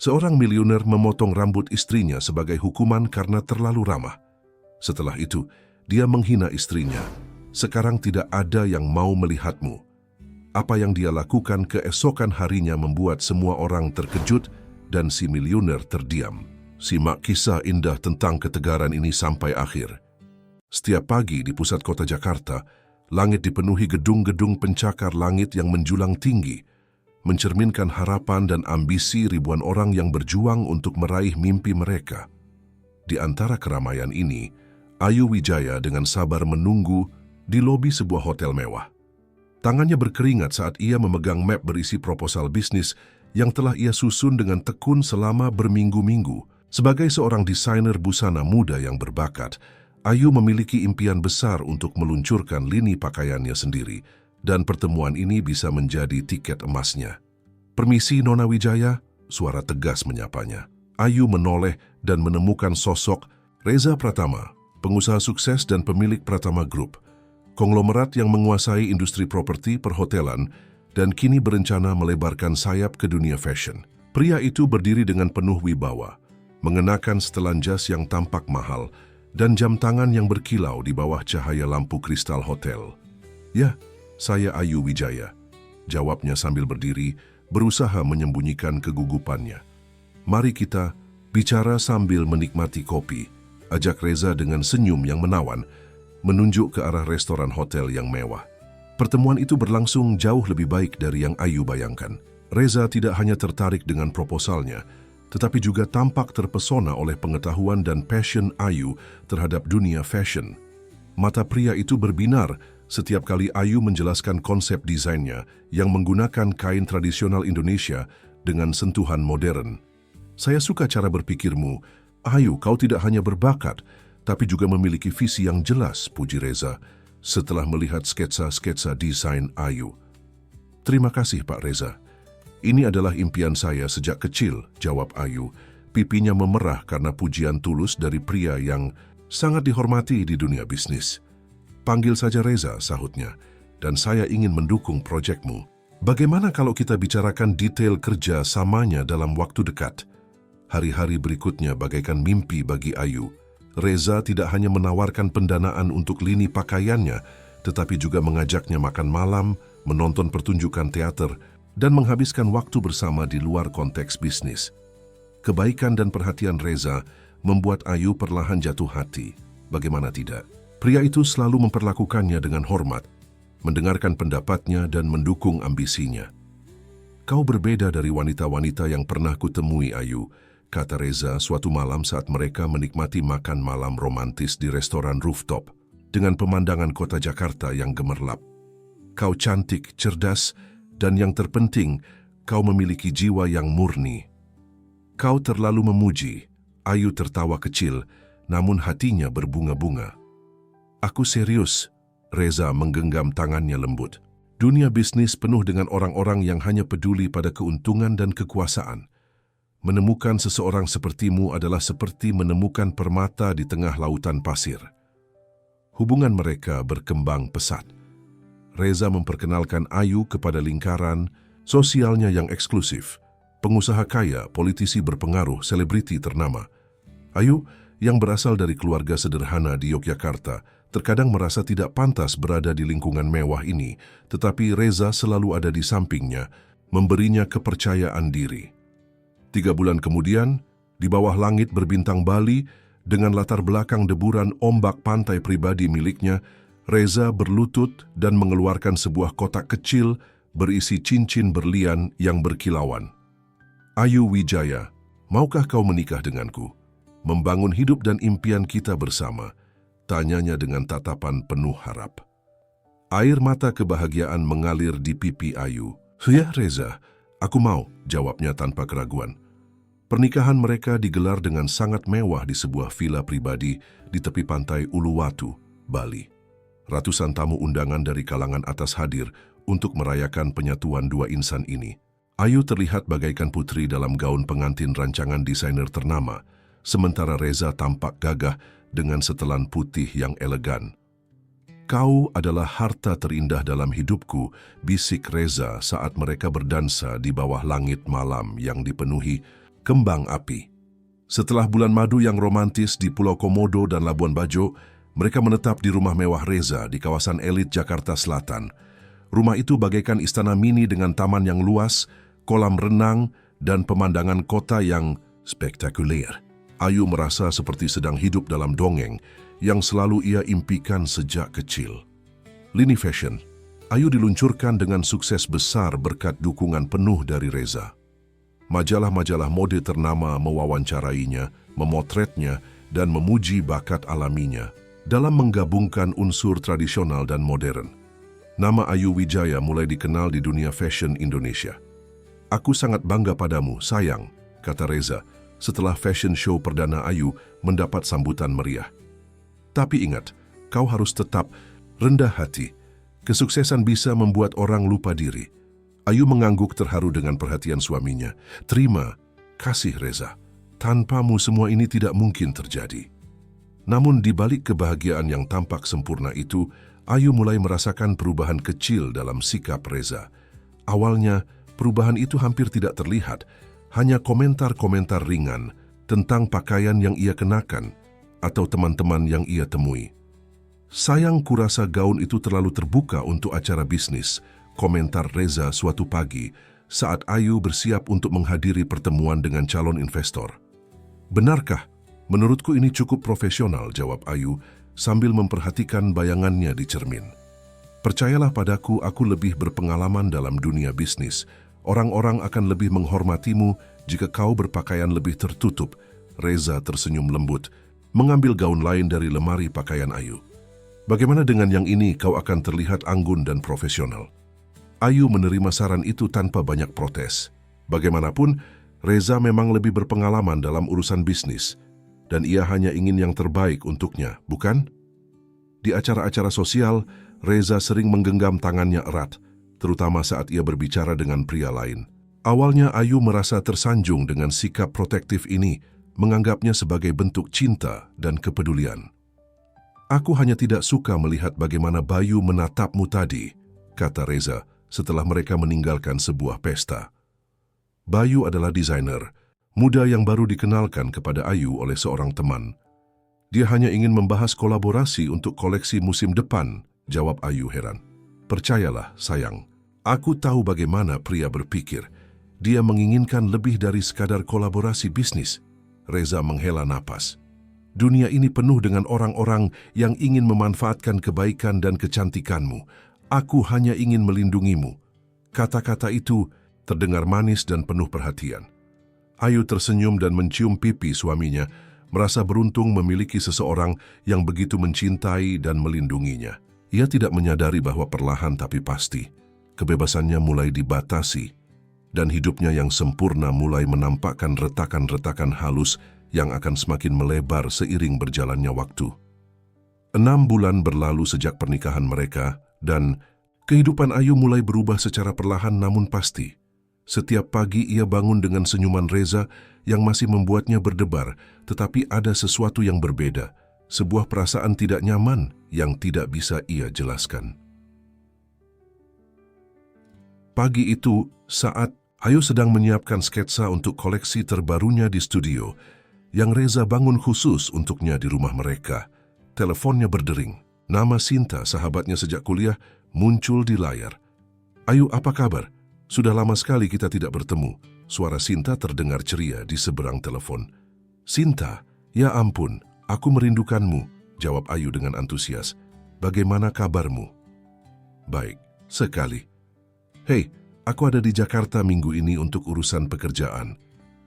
Seorang miliuner memotong rambut istrinya sebagai hukuman karena terlalu ramah. Setelah itu, dia menghina istrinya. Sekarang tidak ada yang mau melihatmu. Apa yang dia lakukan keesokan harinya membuat semua orang terkejut dan si miliuner terdiam. Simak kisah indah tentang ketegaran ini sampai akhir. Setiap pagi di pusat kota Jakarta, langit dipenuhi gedung-gedung pencakar langit yang menjulang tinggi, mencerminkan harapan dan ambisi ribuan orang yang berjuang untuk meraih mimpi mereka. Di antara keramaian ini, Ayu Wijaya dengan sabar menunggu di lobi sebuah hotel mewah. Tangannya berkeringat saat ia memegang map berisi proposal bisnis yang telah ia susun dengan tekun selama berminggu-minggu. Sebagai seorang desainer busana muda yang berbakat, Ayu memiliki impian besar untuk meluncurkan lini pakaiannya sendiri, dan pertemuan ini bisa menjadi tiket emasnya. "Permisi, Nona Wijaya," suara tegas menyapanya. Ayu menoleh dan menemukan sosok Reza Pratama, pengusaha sukses dan pemilik Pratama Group, konglomerat yang menguasai industri properti perhotelan dan kini berencana melebarkan sayap ke dunia fashion. Pria itu berdiri dengan penuh wibawa, mengenakan setelan jas yang tampak mahal dan jam tangan yang berkilau di bawah cahaya lampu kristal hotel. "Ya, saya Ayu Wijaya," jawabnya sambil berdiri, berusaha menyembunyikan kegugupannya. "Mari kita bicara sambil menikmati kopi," ajak Reza dengan senyum yang menawan, menunjuk ke arah restoran hotel yang mewah. Pertemuan itu berlangsung jauh lebih baik dari yang Ayu bayangkan. Reza tidak hanya tertarik dengan proposalnya, tetapi juga tampak terpesona oleh pengetahuan dan passion Ayu terhadap dunia fashion. Mata pria itu berbinar setiap kali Ayu menjelaskan konsep desainnya yang menggunakan kain tradisional Indonesia dengan sentuhan modern. "Saya suka cara berpikirmu. Ayu, kau tidak hanya berbakat, tapi juga memiliki visi yang jelas," puji Reza setelah melihat sketsa-sketsa desain Ayu. "Terima kasih, Pak Reza. Ini adalah impian saya sejak kecil," jawab Ayu. Pipinya memerah karena pujian tulus dari pria yang sangat dihormati di dunia bisnis. "Panggil saja Reza," sahutnya, "dan saya ingin mendukung proyekmu. Bagaimana kalau kita bicarakan detail kerja samanya dalam waktu dekat?" Hari-hari berikutnya bagaikan mimpi bagi Ayu. Reza tidak hanya menawarkan pendanaan untuk lini pakaiannya, tetapi juga mengajaknya makan malam, menonton pertunjukan teater, dan menghabiskan waktu bersama di luar konteks bisnis. Kebaikan dan perhatian Reza membuat Ayu perlahan jatuh hati. Bagaimana tidak? Pria itu selalu memperlakukannya dengan hormat, mendengarkan pendapatnya dan mendukung ambisinya. "Kau berbeda dari wanita-wanita yang pernah kutemui, Ayu," kata Reza suatu malam saat mereka menikmati makan malam romantis di restoran rooftop dengan pemandangan kota Jakarta yang gemerlap. "Kau cantik, cerdas, dan yang terpenting, kau memiliki jiwa yang murni." "Kau terlalu memuji," Ayu tertawa kecil, namun hatinya berbunga-bunga. "Aku serius," Reza menggenggam tangannya lembut. "Dunia bisnis penuh dengan orang-orang yang hanya peduli pada keuntungan dan kekuasaan. Menemukan seseorang sepertimu adalah seperti menemukan permata di tengah lautan pasir." Hubungan mereka berkembang pesat. Reza memperkenalkan Ayu kepada lingkaran sosialnya yang eksklusif, pengusaha kaya, politisi berpengaruh, selebriti ternama. Ayu, yang berasal dari keluarga sederhana di Yogyakarta, terkadang merasa tidak pantas berada di lingkungan mewah ini, tetapi Reza selalu ada di sampingnya, memberinya kepercayaan diri. 3 bulan kemudian, di bawah langit berbintang Bali, dengan latar belakang deburan ombak pantai pribadi miliknya, Reza berlutut dan mengeluarkan sebuah kotak kecil berisi cincin berlian yang berkilauan. "Ayu Wijaya, maukah kau menikah denganku? Membangun hidup dan impian kita bersama?" tanyanya dengan tatapan penuh harap. Air mata kebahagiaan mengalir di pipi Ayu. "Ya Reza, aku mau," jawabnya tanpa keraguan. Pernikahan mereka digelar dengan sangat mewah di sebuah villa pribadi di tepi pantai Uluwatu, Bali. Ratusan tamu undangan dari kalangan atas hadir untuk merayakan penyatuan dua insan ini. Ayu terlihat bagaikan putri dalam gaun pengantin rancangan desainer ternama, sementara Reza tampak gagah dengan setelan putih yang elegan. "Kau adalah harta terindah dalam hidupku," bisik Reza saat mereka berdansa di bawah langit malam yang dipenuhi Kembang Api. Setelah bulan madu yang romantis di Pulau Komodo dan Labuan Bajo, mereka menetap di rumah mewah Reza di kawasan elit Jakarta Selatan. Rumah itu bagaikan istana mini dengan taman yang luas, kolam renang, dan pemandangan kota yang spektakuler. Ayu merasa seperti sedang hidup dalam dongeng yang selalu ia impikan sejak kecil. Lini Fashion. Ayu diluncurkan dengan sukses besar berkat dukungan penuh dari Reza. Majalah-majalah mode ternama mewawancarainya, memotretnya, dan memuji bakat alaminya dalam menggabungkan unsur tradisional dan modern. Nama Ayu Wijaya mulai dikenal di dunia fashion Indonesia. "Aku sangat bangga padamu, sayang," kata Reza setelah fashion show perdana Ayu mendapat sambutan meriah. "Tapi ingat, kau harus tetap rendah hati. Kesuksesan bisa membuat orang lupa diri." Ayu mengangguk terharu dengan perhatian suaminya. "Terima kasih Reza. Tanpamu semua ini tidak mungkin terjadi." Namun di balik kebahagiaan yang tampak sempurna itu, Ayu mulai merasakan perubahan kecil dalam sikap Reza. Awalnya, perubahan itu hampir tidak terlihat, hanya komentar-komentar ringan tentang pakaian yang ia kenakan atau teman-teman yang ia temui. "Sayang, kurasa gaun itu terlalu terbuka untuk acara bisnis," komentar Reza suatu pagi saat Ayu bersiap untuk menghadiri pertemuan dengan calon investor. "Benarkah? Menurutku ini cukup profesional," jawab Ayu sambil memperhatikan bayangannya di cermin. "Percayalah padaku, aku lebih berpengalaman dalam dunia bisnis. Orang-orang akan lebih menghormatimu jika kau berpakaian lebih tertutup." Reza tersenyum lembut, mengambil gaun lain dari lemari pakaian Ayu. "Bagaimana dengan yang ini? Kau akan terlihat anggun dan profesional." Ayu menerima saran itu tanpa banyak protes. Bagaimanapun, Reza memang lebih berpengalaman dalam urusan bisnis, dan ia hanya ingin yang terbaik untuknya, bukan? Di acara-acara sosial, Reza sering menggenggam tangannya erat, terutama saat ia berbicara dengan pria lain. Awalnya Ayu merasa tersanjung dengan sikap protektif ini, menganggapnya sebagai bentuk cinta dan kepedulian. "Aku hanya tidak suka melihat bagaimana Bayu menatapmu tadi," kata Reza setelah mereka meninggalkan sebuah pesta. Bayu adalah desainer muda yang baru dikenalkan kepada Ayu oleh seorang teman. "Dia hanya ingin membahas kolaborasi untuk koleksi musim depan," jawab Ayu heran. "Percayalah, sayang, aku tahu bagaimana pria berpikir. Dia menginginkan lebih dari sekadar kolaborasi bisnis." Reza menghela napas. "Dunia ini penuh dengan orang-orang yang ingin memanfaatkan kebaikan dan kecantikanmu. Aku hanya ingin melindungimu." Kata-kata itu terdengar manis dan penuh perhatian. Ayu tersenyum dan mencium pipi suaminya, merasa beruntung memiliki seseorang yang begitu mencintai dan melindunginya. Ia tidak menyadari bahwa perlahan tapi pasti, kebebasannya mulai dibatasi, dan hidupnya yang sempurna mulai menampakkan retakan-retakan halus yang akan semakin melebar seiring berjalannya waktu. 6 bulan berlalu sejak pernikahan mereka, dan kehidupan Ayu mulai berubah secara perlahan namun pasti. Setiap pagi ia bangun dengan senyuman Reza yang masih membuatnya berdebar, tetapi ada sesuatu yang berbeda, sebuah perasaan tidak nyaman yang tidak bisa ia jelaskan. Pagi itu, saat Ayu sedang menyiapkan sketsa untuk koleksi terbarunya di studio, yang Reza bangun khusus untuknya di rumah mereka, teleponnya berdering. Nama Sinta, sahabatnya sejak kuliah, muncul di layar. "Ayu, apa kabar? Sudah lama sekali kita tidak bertemu." Suara Sinta terdengar ceria di seberang telepon. "Sinta, ya ampun, aku merindukanmu," jawab Ayu dengan antusias. "Bagaimana kabarmu?" "Baik sekali. Hei, aku ada di Jakarta minggu ini untuk urusan pekerjaan.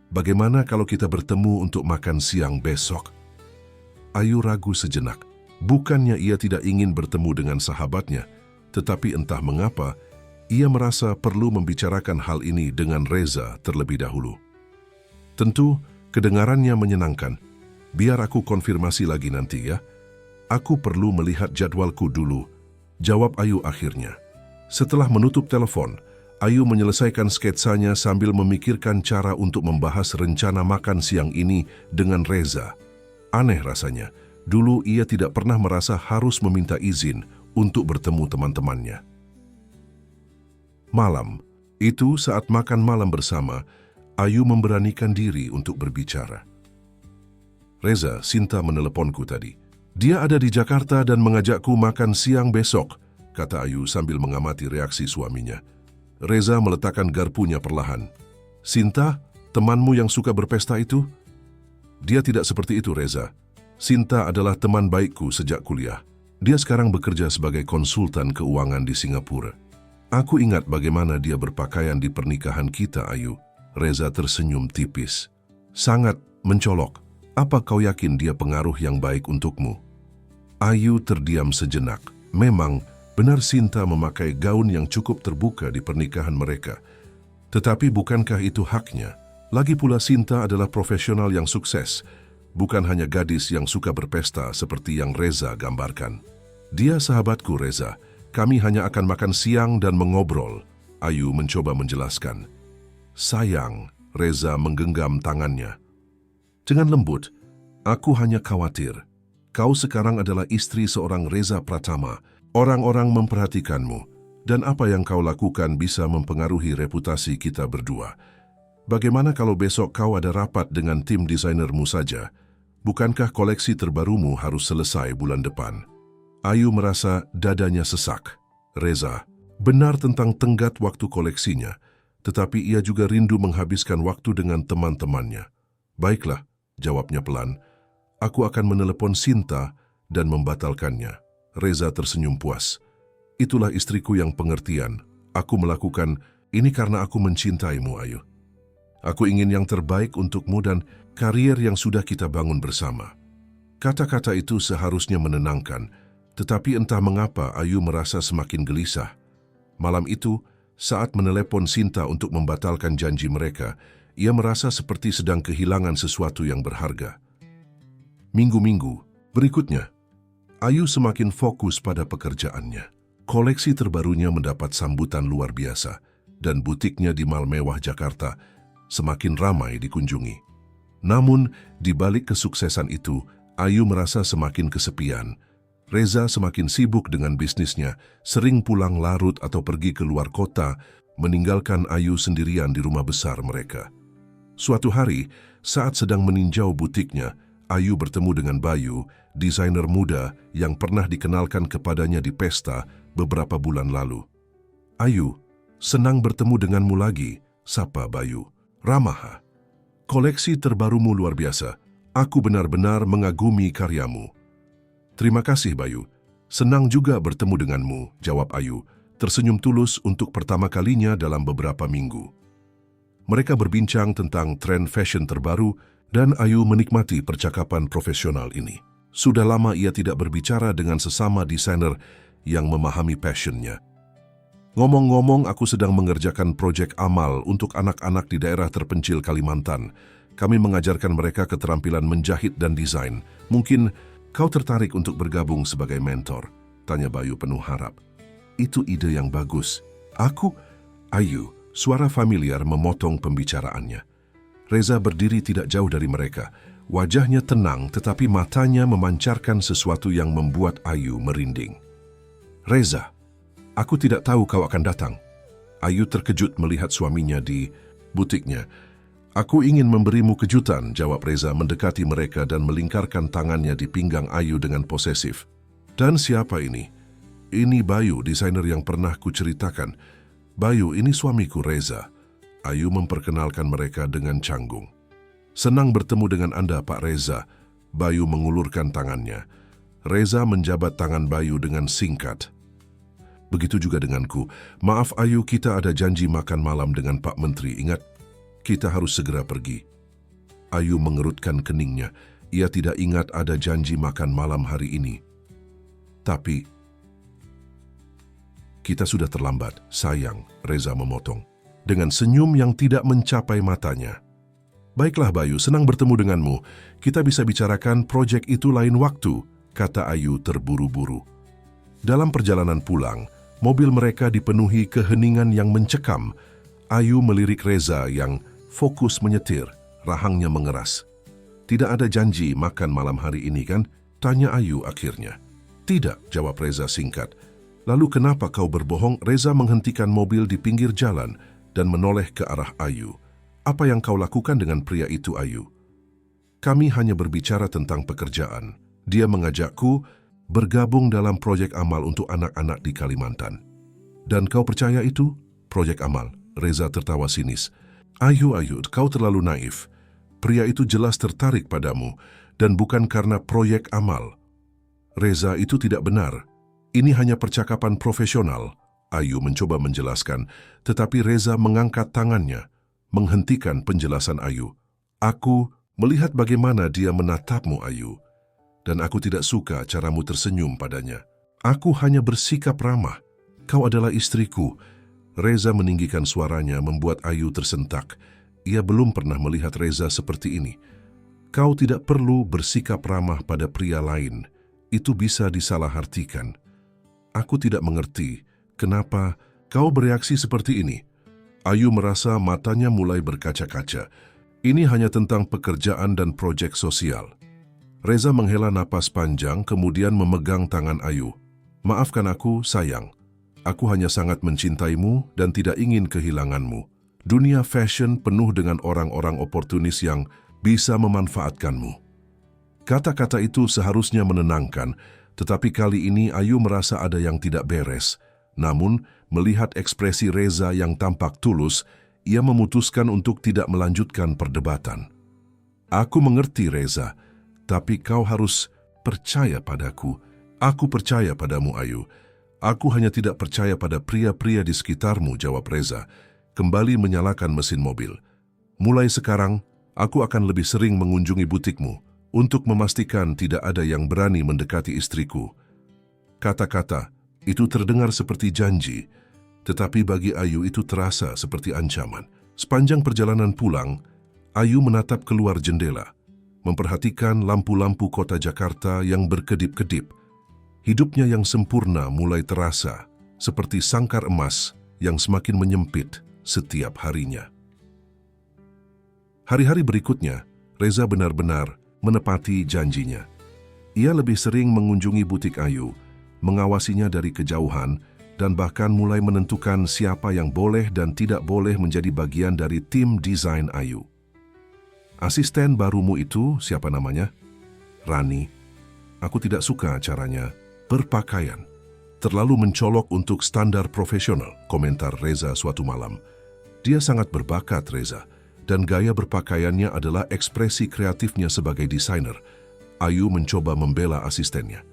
Bagaimana kalau kita bertemu untuk makan siang besok?" Ayu ragu sejenak. Bukannya ia tidak ingin bertemu dengan sahabatnya, tetapi entah mengapa, ia merasa perlu membicarakan hal ini dengan Reza terlebih dahulu. "Tentu, kedengarannya menyenangkan. Biar aku konfirmasi lagi nanti ya. Aku perlu melihat jadwalku dulu," jawab Ayu akhirnya. Setelah menutup telepon, Ayu menyelesaikan sketsanya sambil memikirkan cara untuk membahas rencana makan siang ini dengan Reza. Aneh rasanya, dulu ia tidak pernah merasa harus meminta izin untuk bertemu teman-temannya. Malam itu, saat makan malam bersama, Ayu memberanikan diri untuk berbicara. Reza, Sinta meneleponku tadi. Dia ada di Jakarta dan mengajakku makan siang besok, kata Ayu sambil mengamati reaksi suaminya. Reza meletakkan garpunya perlahan. Sinta, temanmu yang suka berpesta itu? Dia tidak seperti itu, Reza. Sinta adalah teman baikku sejak kuliah. Dia sekarang bekerja sebagai konsultan keuangan di Singapura. Aku ingat bagaimana dia berpakaian di pernikahan kita, Ayu. Reza tersenyum tipis. Sangat mencolok. Apa kau yakin dia pengaruh yang baik untukmu? Ayu terdiam sejenak. Memang, benar Sinta memakai gaun yang cukup terbuka di pernikahan mereka. Tetapi bukankah itu haknya? Lagi pula Sinta adalah profesional yang sukses, bukan hanya gadis yang suka berpesta seperti yang Reza gambarkan. Dia sahabatku, Reza. Kami hanya akan makan siang dan mengobrol. Ayu mencoba menjelaskan. Sayang, Reza menggenggam tangannya. Dengan lembut, aku hanya khawatir. Kau sekarang adalah istri seorang Reza Pratama. Orang-orang memperhatikanmu, dan apa yang kau lakukan bisa mempengaruhi reputasi kita berdua. Bagaimana kalau besok kau ada rapat dengan tim desainermu saja? Bukankah koleksi terbarumu harus selesai bulan depan? Ayu merasa dadanya sesak. Reza, benar tentang tenggat waktu koleksinya, tetapi ia juga rindu menghabiskan waktu dengan teman-temannya. Baiklah, jawabnya pelan. Aku akan menelepon Sinta dan membatalkannya. Reza tersenyum puas. Itulah istriku yang pengertian. Aku melakukan ini karena aku mencintaimu, Ayu. Aku ingin yang terbaik untukmu dan karier yang sudah kita bangun bersama. Kata-kata itu seharusnya menenangkan, tetapi entah mengapa Ayu merasa semakin gelisah. Malam itu, saat menelepon Sinta untuk membatalkan janji mereka, ia merasa seperti sedang kehilangan sesuatu yang berharga. Minggu-minggu berikutnya, Ayu semakin fokus pada pekerjaannya. Koleksi terbarunya mendapat sambutan luar biasa, dan butiknya di Mall Mewah Jakarta semakin ramai dikunjungi. Namun, di balik kesuksesan itu, Ayu merasa semakin kesepian. Reza semakin sibuk dengan bisnisnya, sering pulang larut atau pergi ke luar kota, meninggalkan Ayu sendirian di rumah besar mereka. Suatu hari, saat sedang meninjau butiknya, Ayu bertemu dengan Bayu, desainer muda yang pernah dikenalkan kepadanya di pesta beberapa bulan lalu. Ayu, senang bertemu denganmu lagi, sapa Bayu. Ramah, koleksi terbarumu luar biasa. Aku benar-benar mengagumi karyamu. Terima kasih, Bayu. Senang juga bertemu denganmu, jawab Ayu, tersenyum tulus untuk pertama kalinya dalam beberapa minggu. Mereka berbincang tentang tren fashion terbaru dan Ayu menikmati percakapan profesional ini. Sudah lama ia tidak berbicara dengan sesama desainer yang memahami passionnya. Ngomong-ngomong, aku sedang mengerjakan proyek amal untuk anak-anak di daerah terpencil Kalimantan. Kami mengajarkan mereka keterampilan menjahit dan desain. Mungkin kau tertarik untuk bergabung sebagai mentor? Tanya Bayu penuh harap. Itu ide yang bagus. Ayu, suara familiar memotong pembicaraannya. Reza berdiri tidak jauh dari mereka. Wajahnya tenang tetapi matanya memancarkan sesuatu yang membuat Ayu merinding. Reza, aku tidak tahu kau akan datang. Ayu terkejut melihat suaminya di butiknya. Aku ingin memberimu kejutan, jawab Reza mendekati mereka dan melingkarkan tangannya di pinggang Ayu dengan posesif. Dan siapa ini? Ini Bayu, desainer yang pernah kuceritakan. Bayu, ini suamiku Reza. Ayu memperkenalkan mereka dengan canggung. Senang bertemu dengan Anda, Pak Reza. Bayu mengulurkan tangannya. Reza menjabat tangan Bayu dengan singkat. Begitu juga denganku. Maaf Ayu, kita ada janji makan malam dengan Pak Menteri. Ingat, kita harus segera pergi. Ayu mengerutkan keningnya. Ia tidak ingat ada janji makan malam hari ini. Tapi, kita sudah terlambat, sayang, Reza memotong. Dengan senyum yang tidak mencapai matanya. Baiklah Bayu, senang bertemu denganmu. Kita bisa bicarakan proyek itu lain waktu, kata Ayu terburu-buru. Dalam perjalanan pulang, mobil mereka dipenuhi keheningan yang mencekam. Ayu melirik Reza yang fokus menyetir, rahangnya mengeras. Tidak ada janji makan malam hari ini kan? Tanya Ayu akhirnya. Tidak, jawab Reza singkat. Lalu kenapa kau berbohong? Reza menghentikan mobil di pinggir jalan dan menoleh ke arah Ayu. Apa yang kau lakukan dengan pria itu, Ayu? Kami hanya berbicara tentang pekerjaan. Dia mengajakku bergabung dalam proyek amal untuk anak-anak di Kalimantan. Dan kau percaya itu? Proyek amal, Reza tertawa sinis. Ayu, kau terlalu naif. Pria itu jelas tertarik padamu, dan bukan karena proyek amal. Reza, itu tidak benar. Ini hanya percakapan profesional. Ayu mencoba menjelaskan, tetapi Reza mengangkat tangannya, menghentikan penjelasan Ayu. Aku melihat bagaimana dia menatapmu, Ayu, dan aku tidak suka caramu tersenyum padanya. Aku hanya bersikap ramah. Kau adalah istriku. Reza meninggikan suaranya membuat Ayu tersentak. Ia belum pernah melihat Reza seperti ini. Kau tidak perlu bersikap ramah pada pria lain. Itu bisa disalahartikan. Aku tidak mengerti kenapa kau bereaksi seperti ini. Ayu merasa matanya mulai berkaca-kaca. Ini hanya tentang pekerjaan dan proyek sosial. Reza menghela napas panjang kemudian memegang tangan Ayu. Maafkan aku, sayang. Aku hanya sangat mencintaimu dan tidak ingin kehilanganmu. Dunia fashion penuh dengan orang-orang oportunis yang bisa memanfaatkanmu. Kata-kata itu seharusnya menenangkan, tetapi kali ini Ayu merasa ada yang tidak beres. Namun, melihat ekspresi Reza yang tampak tulus, ia memutuskan untuk tidak melanjutkan perdebatan. Aku mengerti, Reza, tapi kau harus percaya padaku. Aku percaya padamu, Ayu. Aku hanya tidak percaya pada pria-pria di sekitarmu, jawab Reza, kembali menyalakan mesin mobil. Mulai sekarang, aku akan lebih sering mengunjungi butikmu untuk memastikan tidak ada yang berani mendekati istriku. Kata-kata itu terdengar seperti janji, tetapi bagi Ayu itu terasa seperti ancaman. Sepanjang perjalanan pulang, Ayu menatap keluar jendela, memperhatikan lampu-lampu kota Jakarta yang berkedip-kedip. Hidupnya yang sempurna mulai terasa, seperti sangkar emas yang semakin menyempit setiap harinya. Hari-hari berikutnya, Reza benar-benar menepati janjinya. Ia lebih sering mengunjungi butik Ayu, mengawasinya dari kejauhan, dan bahkan mulai menentukan siapa yang boleh dan tidak boleh menjadi bagian dari tim desain Ayu. Asisten barumu itu siapa namanya? Rani. Aku tidak suka caranya berpakaian. Terlalu mencolok untuk standar profesional, komentar Reza suatu malam. Dia sangat berbakat, Reza, dan gaya berpakaiannya adalah ekspresi kreatifnya sebagai desainer. Ayu mencoba membela asistennya.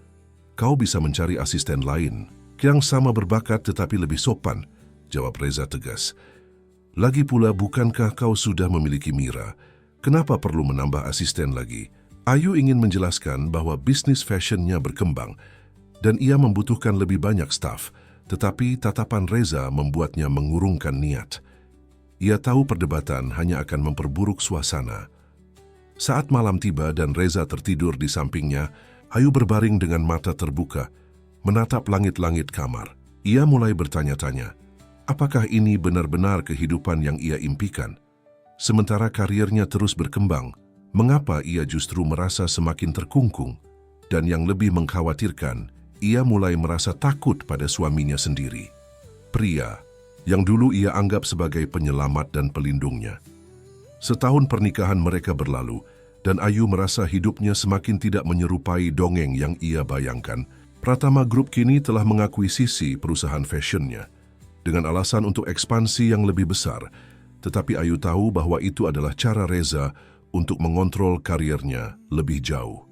Kau bisa mencari asisten lain yang sama berbakat tetapi lebih sopan, jawab Reza tegas. Lagi pula, bukankah kau sudah memiliki Mira? Kenapa perlu menambah asisten lagi? Ayu ingin menjelaskan bahwa bisnis fashionnya berkembang dan ia membutuhkan lebih banyak staf, tetapi tatapan Reza membuatnya mengurungkan niat. Ia tahu perdebatan hanya akan memperburuk suasana. Saat malam tiba dan Reza tertidur di sampingnya, Ayu berbaring dengan mata terbuka, menatap langit-langit kamar. Ia mulai bertanya-tanya, apakah ini benar-benar kehidupan yang ia impikan? Sementara karirnya terus berkembang, mengapa ia justru merasa semakin terkungkung? Dan yang lebih mengkhawatirkan, ia mulai merasa takut pada suaminya sendiri. Pria yang dulu ia anggap sebagai penyelamat dan pelindungnya. Setahun pernikahan mereka berlalu, dan Ayu merasa hidupnya semakin tidak menyerupai dongeng yang ia bayangkan. Pratama Group kini telah mengakuisisi perusahaan fashionnya dengan alasan untuk ekspansi yang lebih besar, tetapi Ayu tahu bahwa itu adalah cara Reza untuk mengontrol karirnya lebih jauh.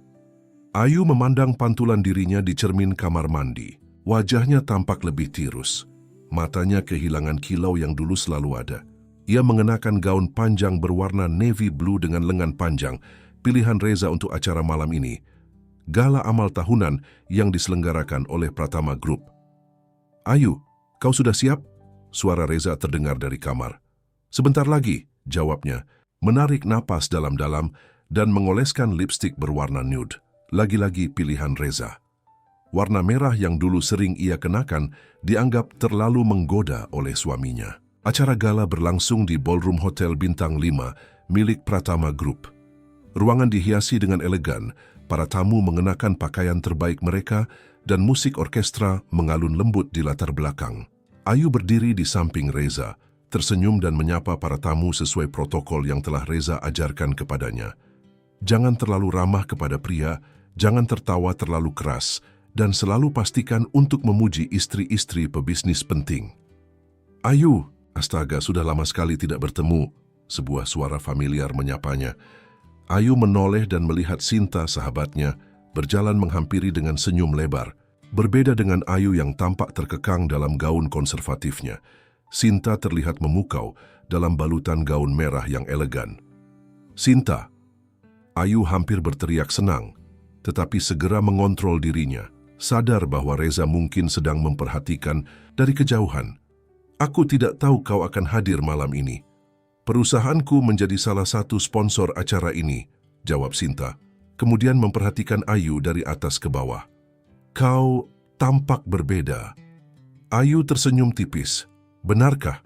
Ayu memandang pantulan dirinya di cermin kamar mandi. Wajahnya tampak lebih tirus. Matanya kehilangan kilau yang dulu selalu ada. Ia mengenakan gaun panjang berwarna navy blue dengan lengan panjang, pilihan Reza untuk acara malam ini, gala amal tahunan yang diselenggarakan oleh Pratama Group. Ayu, kau sudah siap? Suara Reza terdengar dari kamar. Sebentar lagi, jawabnya, menarik napas dalam-dalam dan mengoleskan lipstik berwarna nude. Lagi-lagi pilihan Reza. Warna merah yang dulu sering ia kenakan dianggap terlalu menggoda oleh suaminya. Acara gala berlangsung di Ballroom Hotel Bintang 5 milik Pratama Group. Ruangan dihiasi dengan elegan, para tamu mengenakan pakaian terbaik mereka dan musik orkestra mengalun lembut di latar belakang. Ayu berdiri di samping Reza, tersenyum dan menyapa para tamu sesuai protokol yang telah Reza ajarkan kepadanya. Jangan terlalu ramah kepada pria, jangan tertawa terlalu keras, dan selalu pastikan untuk memuji istri-istri pebisnis penting. Ayu, astaga, sudah lama sekali tidak bertemu, sebuah suara familiar menyapanya. Ayu menoleh dan melihat Sinta, sahabatnya, berjalan menghampiri dengan senyum lebar. Berbeda dengan Ayu yang tampak terkekang dalam gaun konservatifnya, Sinta terlihat memukau dalam balutan gaun merah yang elegan. Sinta, Ayu hampir berteriak senang, tetapi segera mengontrol dirinya, sadar bahwa Reza mungkin sedang memperhatikan dari kejauhan. Aku tidak tahu kau akan hadir malam ini. Perusahaanku menjadi salah satu sponsor acara ini, jawab Sinta, kemudian memperhatikan Ayu dari atas ke bawah. Kau tampak berbeda. Ayu tersenyum tipis. Benarkah?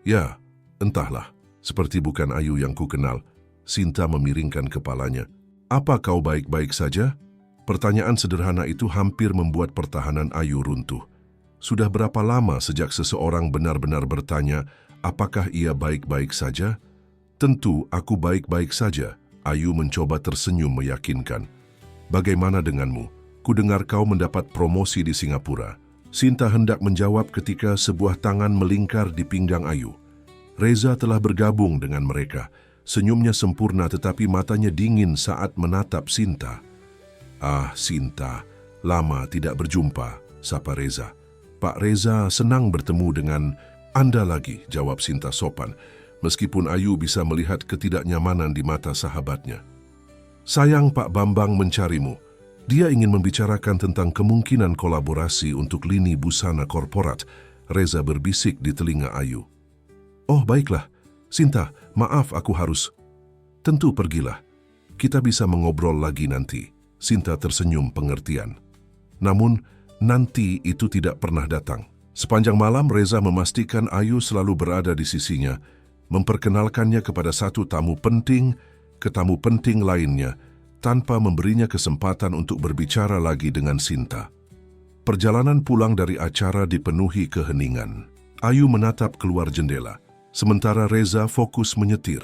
Ya, entahlah. Seperti bukan Ayu yang kukenal. Sinta memiringkan kepalanya. Apa kau baik-baik saja? Pertanyaan sederhana itu hampir membuat pertahanan Ayu runtuh. Sudah berapa lama sejak seseorang benar-benar bertanya, apakah ia baik-baik saja? Tentu aku baik-baik saja. Ayu mencoba tersenyum meyakinkan. Bagaimana denganmu? Kudengar kau mendapat promosi di Singapura. Sinta hendak menjawab ketika sebuah tangan melingkar di pinggang Ayu. Reza telah bergabung dengan mereka. Senyumnya sempurna tetapi matanya dingin saat menatap Sinta. Ah, Sinta, lama tidak berjumpa, sapa Reza. Pak Reza senang bertemu dengan Anda lagi, jawab Sinta sopan, meskipun Ayu bisa melihat ketidaknyamanan di mata sahabatnya. Sayang Pak Bambang mencarimu. Dia ingin membicarakan tentang kemungkinan kolaborasi untuk lini busana korporat. Reza berbisik di telinga Ayu. Oh, baiklah. Sinta, maaf aku harus. Tentu pergilah. Kita bisa mengobrol lagi nanti. Sinta tersenyum pengertian. Namun, nanti itu tidak pernah datang. Sepanjang malam, Reza memastikan Ayu selalu berada di sisinya, memperkenalkannya kepada satu tamu penting ke tamu penting lainnya, tanpa memberinya kesempatan untuk berbicara lagi dengan Sinta. Perjalanan pulang dari acara dipenuhi keheningan. Ayu menatap keluar jendela, sementara Reza fokus menyetir.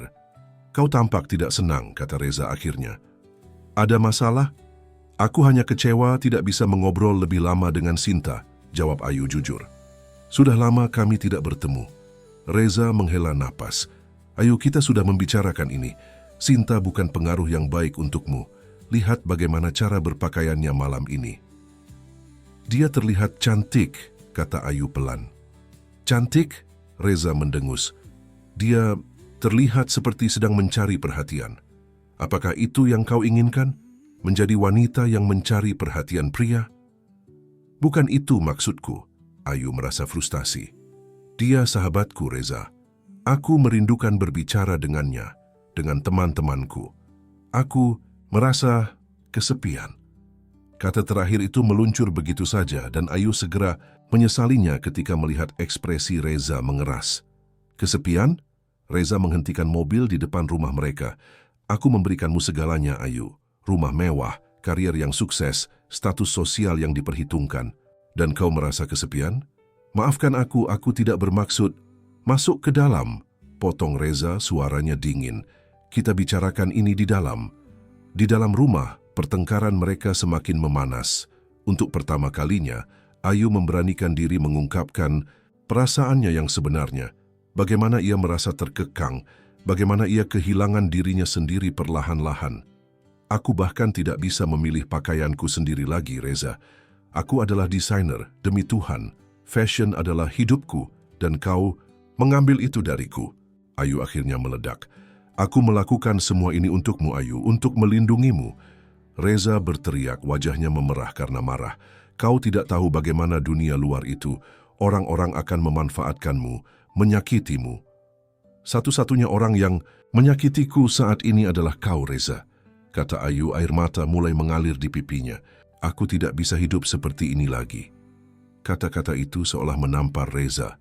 Kau tampak tidak senang, kata Reza akhirnya. Ada masalah? Aku hanya kecewa tidak bisa mengobrol lebih lama dengan Sinta, jawab Ayu jujur. Sudah lama kami tidak bertemu. Reza menghela napas. Ayu, kita sudah membicarakan ini. Sinta bukan pengaruh yang baik untukmu. Lihat bagaimana cara berpakaiannya malam ini. Dia terlihat cantik, kata Ayu pelan. Cantik? Reza mendengus. Dia terlihat seperti sedang mencari perhatian. Apakah itu yang kau inginkan? Menjadi wanita yang mencari perhatian pria? Bukan itu maksudku. Ayu merasa frustasi. Dia sahabatku, Reza. Aku merindukan berbicara dengannya. Dengan teman-temanku. Aku merasa kesepian. Kata terakhir itu meluncur begitu saja dan Ayu segera menyesalinya ketika melihat ekspresi Reza mengeras. Kesepian? Reza menghentikan mobil di depan rumah mereka. Aku memberikanmu segalanya, Ayu. Rumah mewah, karier yang sukses, status sosial yang diperhitungkan. Dan kau merasa kesepian? Maafkan aku tidak bermaksud. Masuk ke dalam. Potong Reza, suaranya dingin. Kita bicarakan ini di dalam. Di dalam rumah, pertengkaran mereka semakin memanas. Untuk pertama kalinya, Ayu memberanikan diri mengungkapkan perasaannya yang sebenarnya. Bagaimana ia merasa terkekang, bagaimana ia kehilangan dirinya sendiri perlahan-lahan. Aku bahkan tidak bisa memilih pakaianku sendiri lagi, Reza. Aku adalah desainer, demi Tuhan. Fashion adalah hidupku, dan kau mengambil itu dariku. Ayu akhirnya meledak. Aku melakukan semua ini untukmu, Ayu, untuk melindungimu. Reza berteriak, wajahnya memerah karena marah. Kau tidak tahu bagaimana dunia luar itu. Orang-orang akan memanfaatkanmu, menyakitimu. Satu-satunya orang yang menyakitiku saat ini adalah kau, Reza. Kata Ayu, air mata mulai mengalir di pipinya. Aku tidak bisa hidup seperti ini lagi. Kata-kata itu seolah menampar Reza.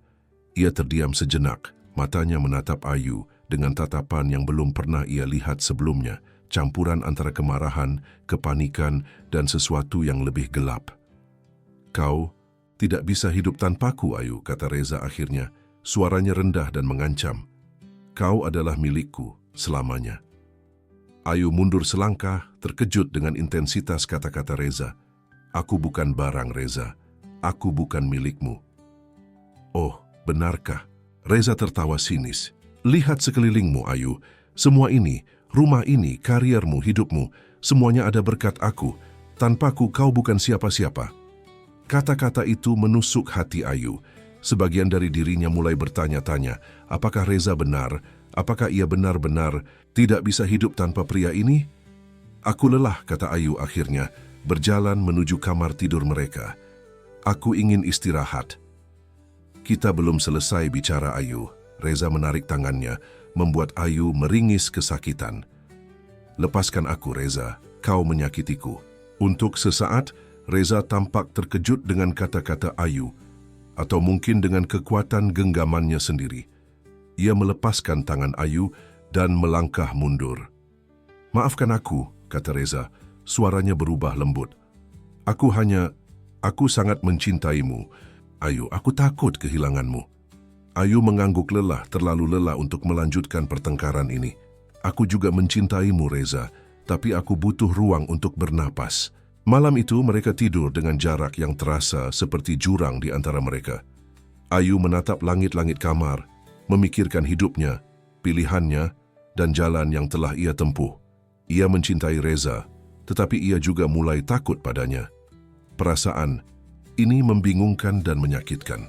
Ia terdiam sejenak, matanya menatap Ayu dengan tatapan yang belum pernah ia lihat sebelumnya, campuran antara kemarahan, kepanikan, dan sesuatu yang lebih gelap. Kau tidak bisa hidup tanpaku, Ayu, kata Reza akhirnya. suaranya rendah dan mengancam. Kau adalah milikku selamanya. Ayu mundur selangkah, terkejut dengan intensitas kata-kata Reza. Aku bukan barang, Reza. Aku bukan milikmu. Oh, benarkah? Reza tertawa sinis. Lihat sekelilingmu, Ayu. Semua ini, rumah ini, kariermu, hidupmu, semuanya ada berkat aku. Tanpaku kau bukan siapa-siapa. Kata-kata itu menusuk hati Ayu. Sebagian dari dirinya mulai bertanya-tanya, apakah Reza benar? Apakah ia benar-benar tidak bisa hidup tanpa pria ini? Aku lelah, kata Ayu akhirnya, berjalan menuju kamar tidur mereka. Aku ingin istirahat. Kita belum selesai bicara, Ayu. Reza menarik tangannya, membuat Ayu meringis kesakitan. Lepaskan aku, Reza. Kau menyakitiku. Untuk sesaat, Reza tampak terkejut dengan kata-kata Ayu, atau mungkin dengan kekuatan genggamannya sendiri. Ia melepaskan tangan Ayu dan melangkah mundur. Maafkan aku, kata Reza, suaranya berubah lembut. Aku sangat mencintaimu. Ayu, aku takut kehilanganmu. Ayu mengangguk lelah, terlalu lelah untuk melanjutkan pertengkaran ini. Aku juga mencintaimu, Reza, tapi aku butuh ruang untuk bernapas. Malam itu mereka tidur dengan jarak yang terasa seperti jurang di antara mereka. Ayu menatap langit-langit kamar, memikirkan hidupnya, pilihannya, dan jalan yang telah ia tempuh. Ia mencintai Reza, tetapi ia juga mulai takut padanya. Perasaan ini membingungkan dan menyakitkan.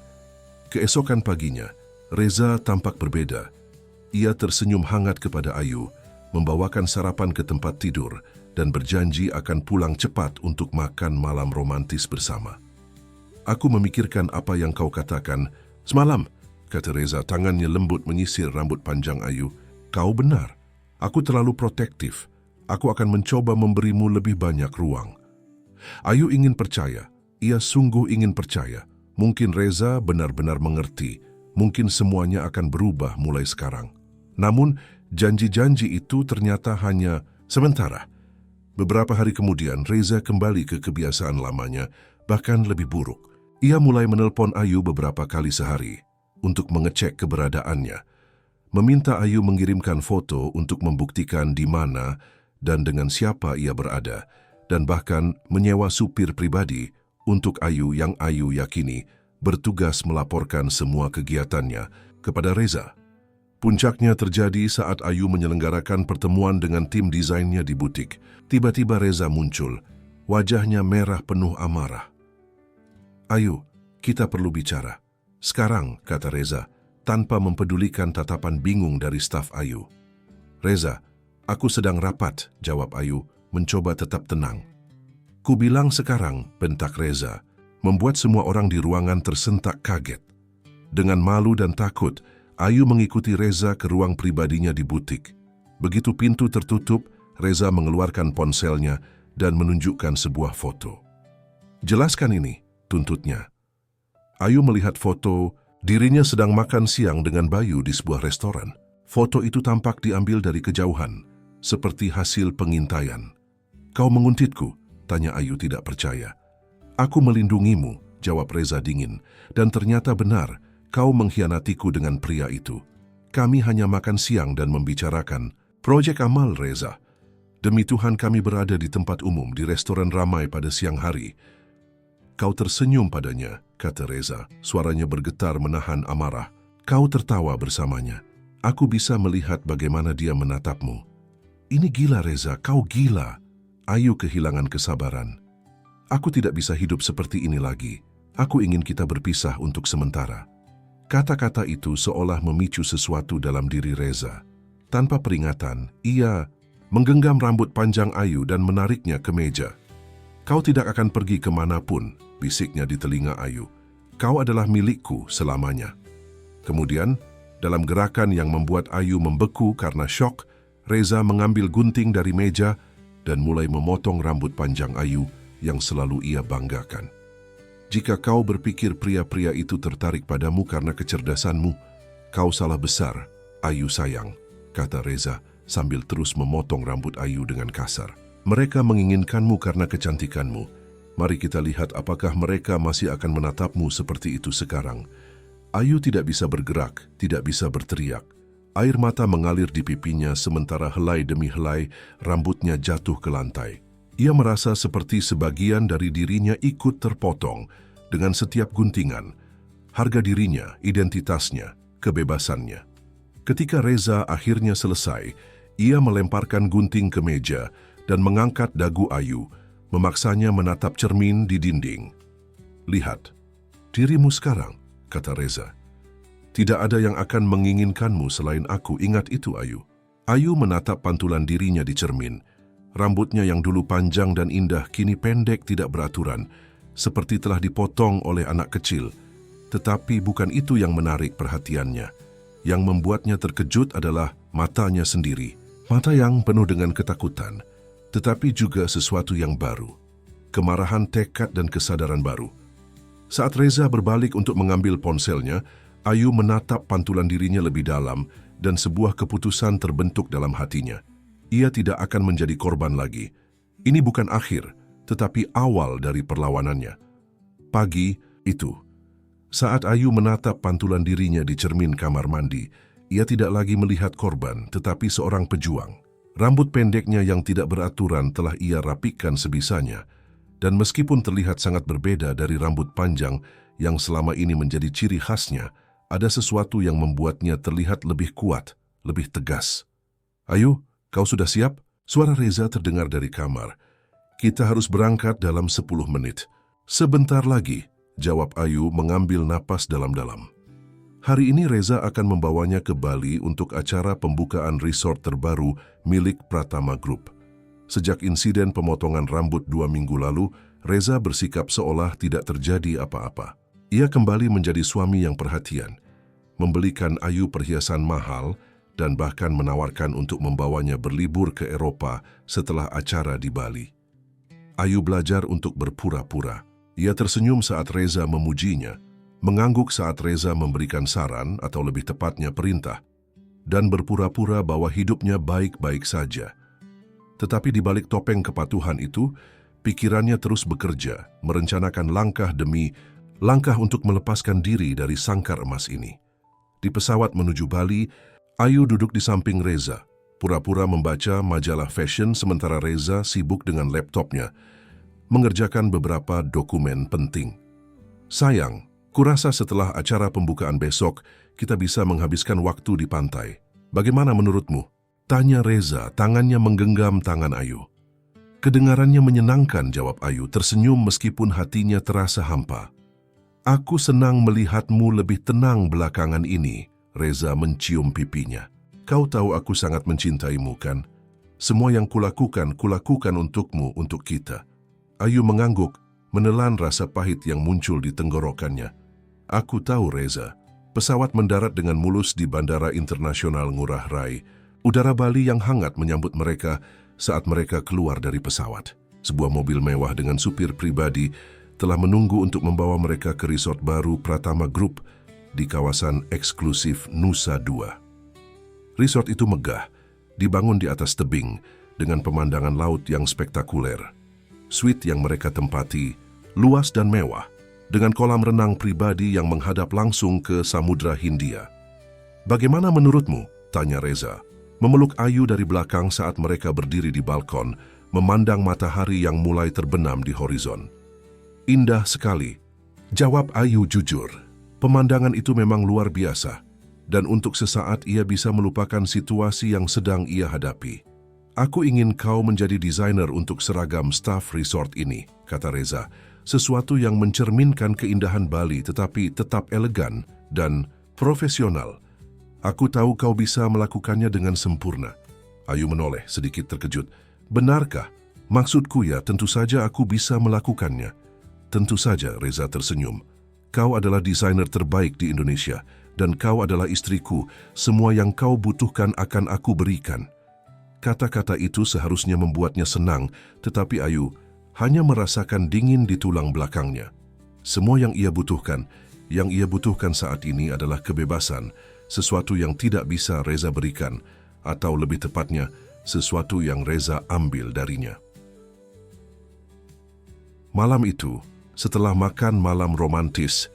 Keesokan paginya, Reza tampak berbeda. Ia tersenyum hangat kepada Ayu, membawakan sarapan ke tempat tidur, dan berjanji akan pulang cepat untuk makan malam romantis bersama. Aku memikirkan apa yang kau katakan semalam, kata Reza, tangannya lembut menyisir rambut panjang Ayu. Kau benar, aku terlalu protektif. Aku akan mencoba memberimu lebih banyak ruang. Ayu ingin percaya, ia sungguh ingin percaya. Mungkin Reza benar-benar mengerti, mungkin semuanya akan berubah mulai sekarang. Namun, janji-janji itu ternyata hanya sementara. Beberapa hari kemudian, Reza kembali ke kebiasaan lamanya, bahkan lebih buruk. Ia mulai menelpon Ayu beberapa kali sehari untuk mengecek keberadaannya, meminta Ayu mengirimkan foto untuk membuktikan di mana dan dengan siapa ia berada, dan bahkan menyewa supir pribadi untuk Ayu yang Ayu yakini bertugas melaporkan semua kegiatannya kepada Reza. Puncaknya terjadi saat Ayu menyelenggarakan pertemuan dengan tim desainnya di butik. Tiba-tiba Reza muncul, wajahnya merah penuh amarah. Ayu, kita perlu bicara. Sekarang, kata Reza, tanpa mempedulikan tatapan bingung dari staf Ayu. Reza, aku sedang rapat, jawab Ayu, mencoba tetap tenang. Ku bilang sekarang, bentak Reza, membuat semua orang di ruangan tersentak kaget. Dengan malu dan takut, Ayu mengikuti Reza ke ruang pribadinya di butik. Begitu pintu tertutup, Reza mengeluarkan ponselnya dan menunjukkan sebuah foto. Jelaskan ini, tuntutnya. Ayu melihat foto dirinya sedang makan siang dengan Bayu di sebuah restoran. Foto itu tampak diambil dari kejauhan, seperti hasil pengintaian. Kau menguntitku? Tanya Ayu tidak percaya. Aku melindungimu, jawab Reza dingin, dan ternyata benar. Kau mengkhianatiku dengan pria itu. Kami hanya makan siang dan membicarakan proyek amal, Reza. Demi Tuhan kami berada di tempat umum di restoran ramai pada siang hari. Kau tersenyum padanya, kata Reza. Suaranya bergetar menahan amarah. Kau tertawa bersamanya. Aku bisa melihat bagaimana dia menatapmu. Ini gila, Reza, kau gila. Ayu kehilangan kesabaran. Aku tidak bisa hidup seperti ini lagi. Aku ingin kita berpisah untuk sementara. Kata-kata itu seolah memicu sesuatu dalam diri Reza. Tanpa peringatan, ia menggenggam rambut panjang Ayu dan menariknya ke meja. Kau tidak akan pergi kemanapun, bisiknya di telinga Ayu. Kau adalah milikku selamanya. Kemudian, dalam gerakan yang membuat Ayu membeku karena syok, Reza mengambil gunting dari meja dan mulai memotong rambut panjang Ayu yang selalu ia banggakan. Jika kau berpikir pria-pria itu tertarik padamu karena kecerdasanmu, kau salah besar, Ayu sayang, kata Reza sambil terus memotong rambut Ayu dengan kasar. Mereka menginginkanmu karena kecantikanmu. Mari kita lihat apakah mereka masih akan menatapmu seperti itu sekarang. Ayu tidak bisa bergerak, tidak bisa berteriak. Air mata mengalir di pipinya sementara helai demi helai rambutnya jatuh ke lantai. Ia merasa seperti sebagian dari dirinya ikut terpotong dengan setiap guntingan. Harga dirinya, identitasnya, kebebasannya. Ketika Reza akhirnya selesai, ia melemparkan gunting ke meja dan mengangkat dagu Ayu, memaksanya menatap cermin di dinding. "Lihat, dirimu sekarang," kata Reza. "Tidak ada yang akan menginginkanmu selain aku, ingat itu Ayu." Ayu menatap pantulan dirinya di cermin. Rambutnya yang dulu panjang dan indah kini pendek tidak beraturan, seperti telah dipotong oleh anak kecil. Tetapi bukan itu yang menarik perhatiannya. Yang membuatnya terkejut adalah matanya sendiri. Mata yang penuh dengan ketakutan, tetapi juga sesuatu yang baru. Kemarahan, tekad, dan kesadaran baru. Saat Reza berbalik untuk mengambil ponselnya, Ayu menatap pantulan dirinya lebih dalam dan sebuah keputusan terbentuk dalam hatinya. Ia tidak akan menjadi korban lagi. Ini bukan akhir, tetapi awal dari perlawanannya. Pagi itu, saat Ayu menatap pantulan dirinya di cermin kamar mandi, ia tidak lagi melihat korban, tetapi seorang pejuang. Rambut pendeknya yang tidak beraturan telah ia rapikan sebisanya, dan meskipun terlihat sangat berbeda dari rambut panjang yang selama ini menjadi ciri khasnya, ada sesuatu yang membuatnya terlihat lebih kuat, lebih tegas. "Ayu, kau sudah siap?" Suara Reza terdengar dari kamar. "Kita harus berangkat dalam 10 menit. "Sebentar lagi," jawab Ayu mengambil napas dalam-dalam. Hari ini Reza akan membawanya ke Bali untuk acara pembukaan resort terbaru milik Pratama Group. Sejak insiden pemotongan rambut 2 minggu lalu, Reza bersikap seolah tidak terjadi apa-apa. Ia kembali menjadi suami yang perhatian, membelikan Ayu perhiasan mahal, dan bahkan menawarkan untuk membawanya berlibur ke Eropa setelah acara di Bali. Ayu belajar untuk berpura-pura. Ia tersenyum saat Reza memujinya, mengangguk saat Reza memberikan saran atau lebih tepatnya perintah, dan berpura-pura bahwa hidupnya baik-baik saja. Tetapi di balik topeng kepatuhan itu, pikirannya terus bekerja, merencanakan langkah demi langkah untuk melepaskan diri dari sangkar emas ini. Di pesawat menuju Bali, Ayu duduk di samping Reza, pura-pura membaca majalah fashion sementara Reza sibuk dengan laptopnya, mengerjakan beberapa dokumen penting. "Sayang, kurasa setelah acara pembukaan besok, kita bisa menghabiskan waktu di pantai. Bagaimana menurutmu?" tanya Reza, tangannya menggenggam tangan Ayu. Kedengarannya menyenangkan, jawab Ayu, tersenyum meskipun hatinya terasa hampa. "Aku senang melihatmu lebih tenang belakangan ini." Reza mencium pipinya. "Kau tahu aku sangat mencintaimu, kan? Semua yang kulakukan untukmu, untuk kita." Ayu mengangguk, menelan rasa pahit yang muncul di tenggorokannya. "Aku tahu, Reza." Pesawat mendarat dengan mulus di Bandara Internasional Ngurah Rai. Udara Bali yang hangat menyambut mereka saat mereka keluar dari pesawat. Sebuah mobil mewah dengan supir pribadi telah menunggu untuk membawa mereka ke resort baru Pratama Group di kawasan eksklusif Nusa Dua. Resort itu megah, dibangun di atas tebing dengan pemandangan laut yang spektakuler. Suite yang mereka tempati luas dan mewah, dengan kolam renang pribadi yang menghadap langsung ke Samudra Hindia. "Bagaimana menurutmu?" tanya Reza, memeluk Ayu dari belakang saat mereka berdiri di balkon, memandang matahari yang mulai terbenam di horizon. "Indah sekali," jawab Ayu jujur. Pemandangan itu memang luar biasa, dan untuk sesaat ia bisa melupakan situasi yang sedang ia hadapi. "Aku ingin kau menjadi desainer untuk seragam staf resort ini," kata Reza, sesuatu yang mencerminkan keindahan Bali tetapi tetap elegan dan profesional. "Aku tahu kau bisa melakukannya dengan sempurna." Ayu menoleh sedikit terkejut. "Benarkah? Maksudku ya, tentu saja aku bisa melakukannya." "Tentu saja," Reza tersenyum. "Kau adalah desainer terbaik di Indonesia, dan kau adalah istriku. Semua yang kau butuhkan akan aku berikan." Kata-kata itu seharusnya membuatnya senang, tetapi Ayu hanya merasakan dingin di tulang belakangnya. Semua yang ia butuhkan saat ini adalah kebebasan, sesuatu yang tidak bisa Reza berikan, atau lebih tepatnya, sesuatu yang Reza ambil darinya. Malam itu, setelah makan malam romantis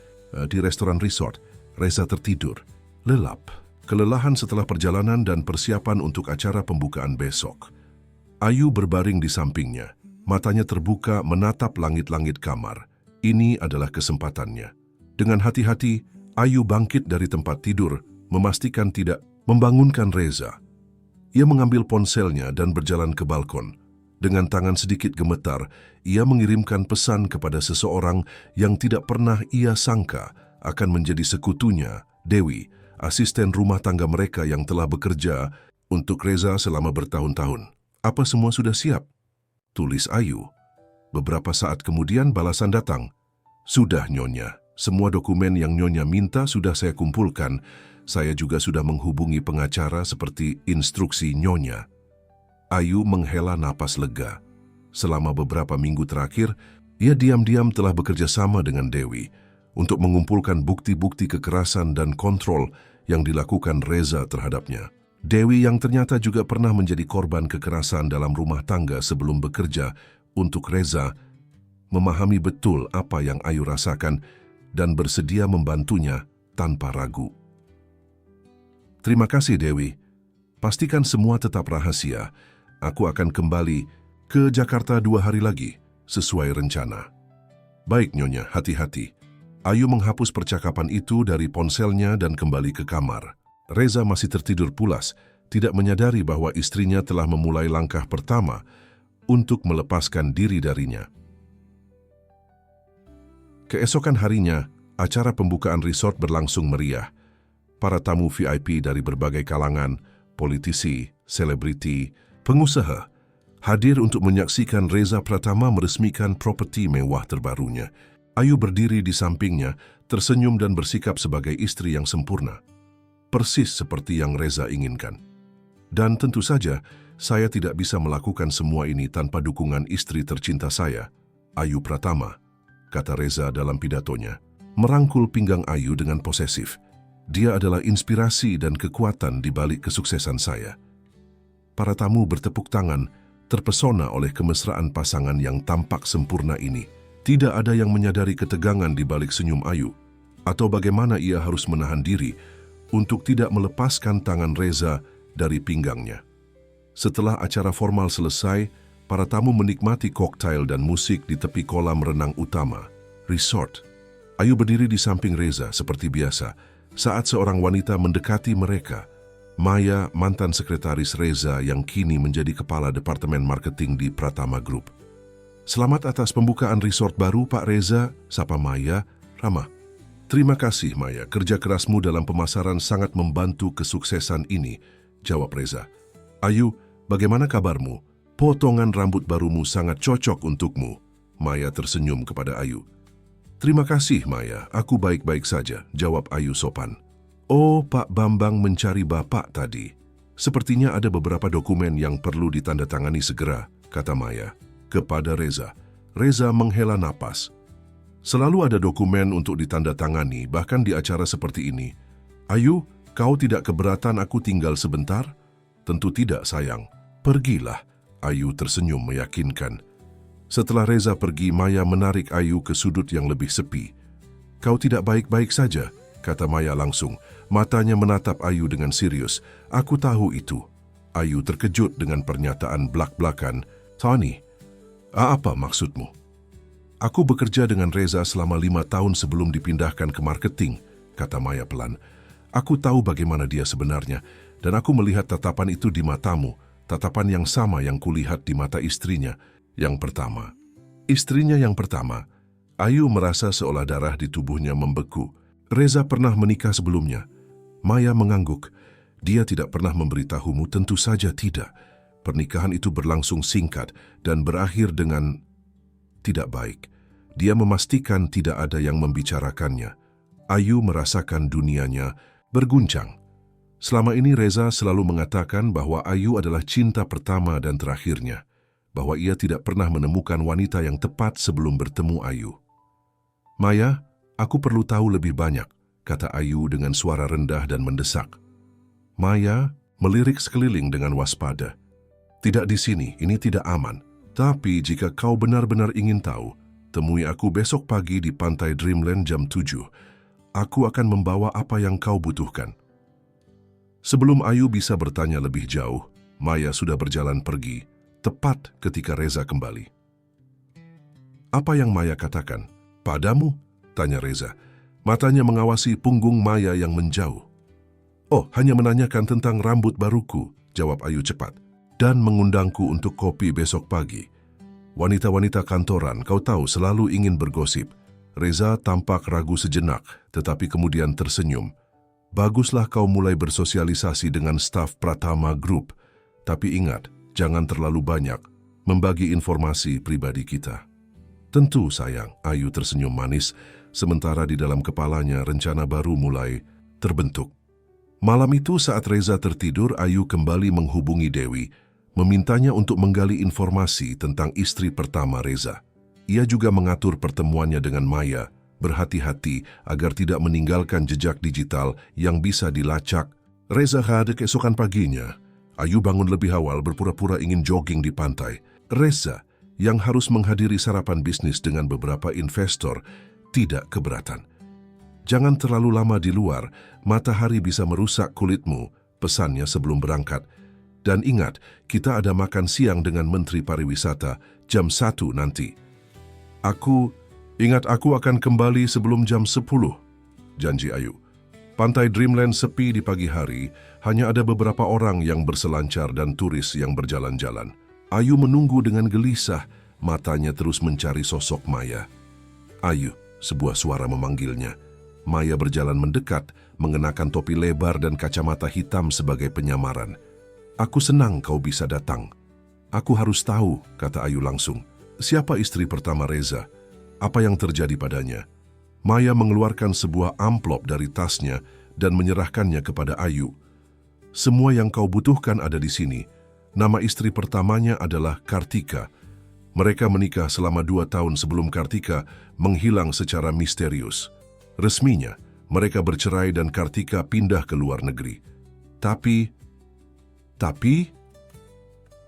di restoran resort, Reza tertidur, lelap, kelelahan setelah perjalanan dan persiapan untuk acara pembukaan besok. Ayu berbaring di sampingnya, matanya terbuka menatap langit-langit kamar. Ini adalah kesempatannya. Dengan hati-hati, Ayu bangkit dari tempat tidur, memastikan tidak membangunkan Reza. Ia mengambil ponselnya dan berjalan ke balkon. Dengan tangan sedikit gemetar, ia mengirimkan pesan kepada seseorang yang tidak pernah ia sangka akan menjadi sekutunya, Dewi, asisten rumah tangga mereka yang telah bekerja untuk Reza selama bertahun-tahun. "Apa semua sudah siap?" tulis Ayu. Beberapa saat kemudian balasan datang. "Sudah, Nyonya. Semua dokumen yang Nyonya minta sudah saya kumpulkan. Saya juga sudah menghubungi pengacara seperti instruksi Nyonya." Ayu menghela napas lega. Selama beberapa minggu terakhir, ia diam-diam telah bekerja sama dengan Dewi untuk mengumpulkan bukti-bukti kekerasan dan kontrol yang dilakukan Reza terhadapnya. Dewi yang ternyata juga pernah menjadi korban kekerasan dalam rumah tangga sebelum bekerja untuk Reza, memahami betul apa yang Ayu rasakan dan bersedia membantunya tanpa ragu. "Terima kasih, Dewi. Pastikan semua tetap rahasia. Aku akan kembali ke Jakarta 2 hari lagi, sesuai rencana." "Baik, Nyonya, hati-hati." Ayu menghapus percakapan itu dari ponselnya dan kembali ke kamar. Reza masih tertidur pulas, tidak menyadari bahwa istrinya telah memulai langkah pertama untuk melepaskan diri darinya. Keesokan harinya, acara pembukaan resort berlangsung meriah. Para tamu VIP dari berbagai kalangan, politisi, selebriti, pengusaha, hadir untuk menyaksikan Reza Pratama meresmikan properti mewah terbarunya. Ayu berdiri di sampingnya, tersenyum dan bersikap sebagai istri yang sempurna. Persis seperti yang Reza inginkan. "Dan tentu saja, saya tidak bisa melakukan semua ini tanpa dukungan istri tercinta saya, Ayu Pratama," kata Reza dalam pidatonya. Merangkul pinggang Ayu dengan posesif. "Dia adalah inspirasi dan kekuatan di balik kesuksesan saya." Para tamu bertepuk tangan, terpesona oleh kemesraan pasangan yang tampak sempurna ini. Tidak ada yang menyadari ketegangan di balik senyum Ayu, atau bagaimana ia harus menahan diri untuk tidak melepaskan tangan Reza dari pinggangnya. Setelah acara formal selesai, para tamu menikmati koktail dan musik di tepi kolam renang utama, resort. Ayu berdiri di samping Reza seperti biasa, saat seorang wanita mendekati mereka. Maya, mantan sekretaris Reza yang kini menjadi kepala departemen marketing di Pratama Group. "Selamat atas pembukaan resort baru, Pak Reza," sapa Maya, ramah. "Terima kasih, Maya. Kerja kerasmu dalam pemasaran sangat membantu kesuksesan ini," jawab Reza. "Ayu, bagaimana kabarmu? Potongan rambut barumu sangat cocok untukmu." Maya tersenyum kepada Ayu. "Terima kasih, Maya. Aku baik-baik saja," jawab Ayu sopan. "Oh, Pak Bambang mencari Bapak tadi. Sepertinya ada beberapa dokumen yang perlu ditandatangani segera," kata Maya kepada Reza. Reza menghela napas. "Selalu ada dokumen untuk ditandatangani, bahkan di acara seperti ini. Ayu, kau tidak keberatan aku tinggal sebentar?" "Tentu tidak, sayang. Pergilah," Ayu tersenyum meyakinkan. Setelah Reza pergi, Maya menarik Ayu ke sudut yang lebih sepi. "Kau tidak baik-baik saja," kata Maya langsung. Matanya menatap Ayu dengan serius. "Aku tahu itu." Ayu terkejut dengan pernyataan blak-blakan. "Tony, apa maksudmu?" "Aku bekerja dengan Reza selama 5 tahun sebelum dipindahkan ke marketing," kata Maya pelan. "Aku tahu bagaimana dia sebenarnya, dan aku melihat tatapan itu di matamu, tatapan yang sama yang kulihat di mata istrinya yang pertama." Istrinya yang pertama, Ayu merasa seolah darah di tubuhnya membeku. "Reza pernah menikah sebelumnya?" Maya mengangguk. "Dia tidak pernah memberitahumu?" "Tentu saja tidak. Pernikahan itu berlangsung singkat dan berakhir dengan tidak baik. Dia memastikan tidak ada yang membicarakannya." Ayu merasakan dunianya berguncang. Selama ini Reza selalu mengatakan bahwa Ayu adalah cinta pertama dan terakhirnya, bahwa ia tidak pernah menemukan wanita yang tepat sebelum bertemu Ayu. "Maya, aku perlu tahu lebih banyak," kata Ayu dengan suara rendah dan mendesak. Maya melirik sekeliling dengan waspada. "Tidak di sini, ini tidak aman. Tapi jika kau benar-benar ingin tahu, temui aku besok pagi di Pantai Dreamland jam 7. Aku akan membawa apa yang kau butuhkan. Sebelum Ayu bisa bertanya lebih jauh, Maya sudah berjalan pergi, tepat ketika Reza kembali. Apa yang Maya katakan? Padamu? Tanya Reza. Matanya mengawasi punggung Maya yang menjauh. Oh, hanya menanyakan tentang rambut baruku, jawab Ayu cepat. Dan mengundangku untuk kopi besok pagi. Wanita-wanita kantoran, kau tahu, selalu ingin bergosip. Reza tampak ragu sejenak, tetapi kemudian tersenyum. Baguslah kau mulai bersosialisasi dengan staf Pratama Group. Tapi ingat, jangan terlalu banyak membagi informasi pribadi kita. Tentu sayang, Ayu tersenyum manis, sementara di dalam kepalanya rencana baru mulai terbentuk. Malam itu saat Reza tertidur, Ayu kembali menghubungi Dewi, memintanya untuk menggali informasi tentang istri pertama Reza. Ia juga mengatur pertemuannya dengan Maya, berhati-hati agar tidak meninggalkan jejak digital yang bisa dilacak. Reza hadir keesokan paginya. Ayu bangun lebih awal berpura-pura ingin jogging di pantai. Reza, yang harus menghadiri sarapan bisnis dengan beberapa investor, tidak keberatan. Jangan terlalu lama di luar, matahari bisa merusak kulitmu, pesannya sebelum berangkat. Dan ingat, kita ada makan siang dengan Menteri Pariwisata jam 1 nanti. Aku akan kembali sebelum jam 10, janji Ayu. Pantai Dreamland sepi di pagi hari, hanya ada beberapa orang yang berselancar dan turis yang berjalan-jalan. Ayu menunggu dengan gelisah, matanya terus mencari sosok Maya. Ayu, sebuah suara memanggilnya. Maya berjalan mendekat, mengenakan topi lebar dan kacamata hitam sebagai penyamaran. Aku senang kau bisa datang. Aku harus tahu, kata Ayu langsung. Siapa istri pertama Reza? Apa yang terjadi padanya? Maya mengeluarkan sebuah amplop dari tasnya dan menyerahkannya kepada Ayu. Semua yang kau butuhkan ada di sini. Nama istri pertamanya adalah Kartika. Mereka menikah selama 2 tahun sebelum Kartika menghilang secara misterius. Resminya, mereka bercerai dan Kartika pindah ke luar negeri. Tapi,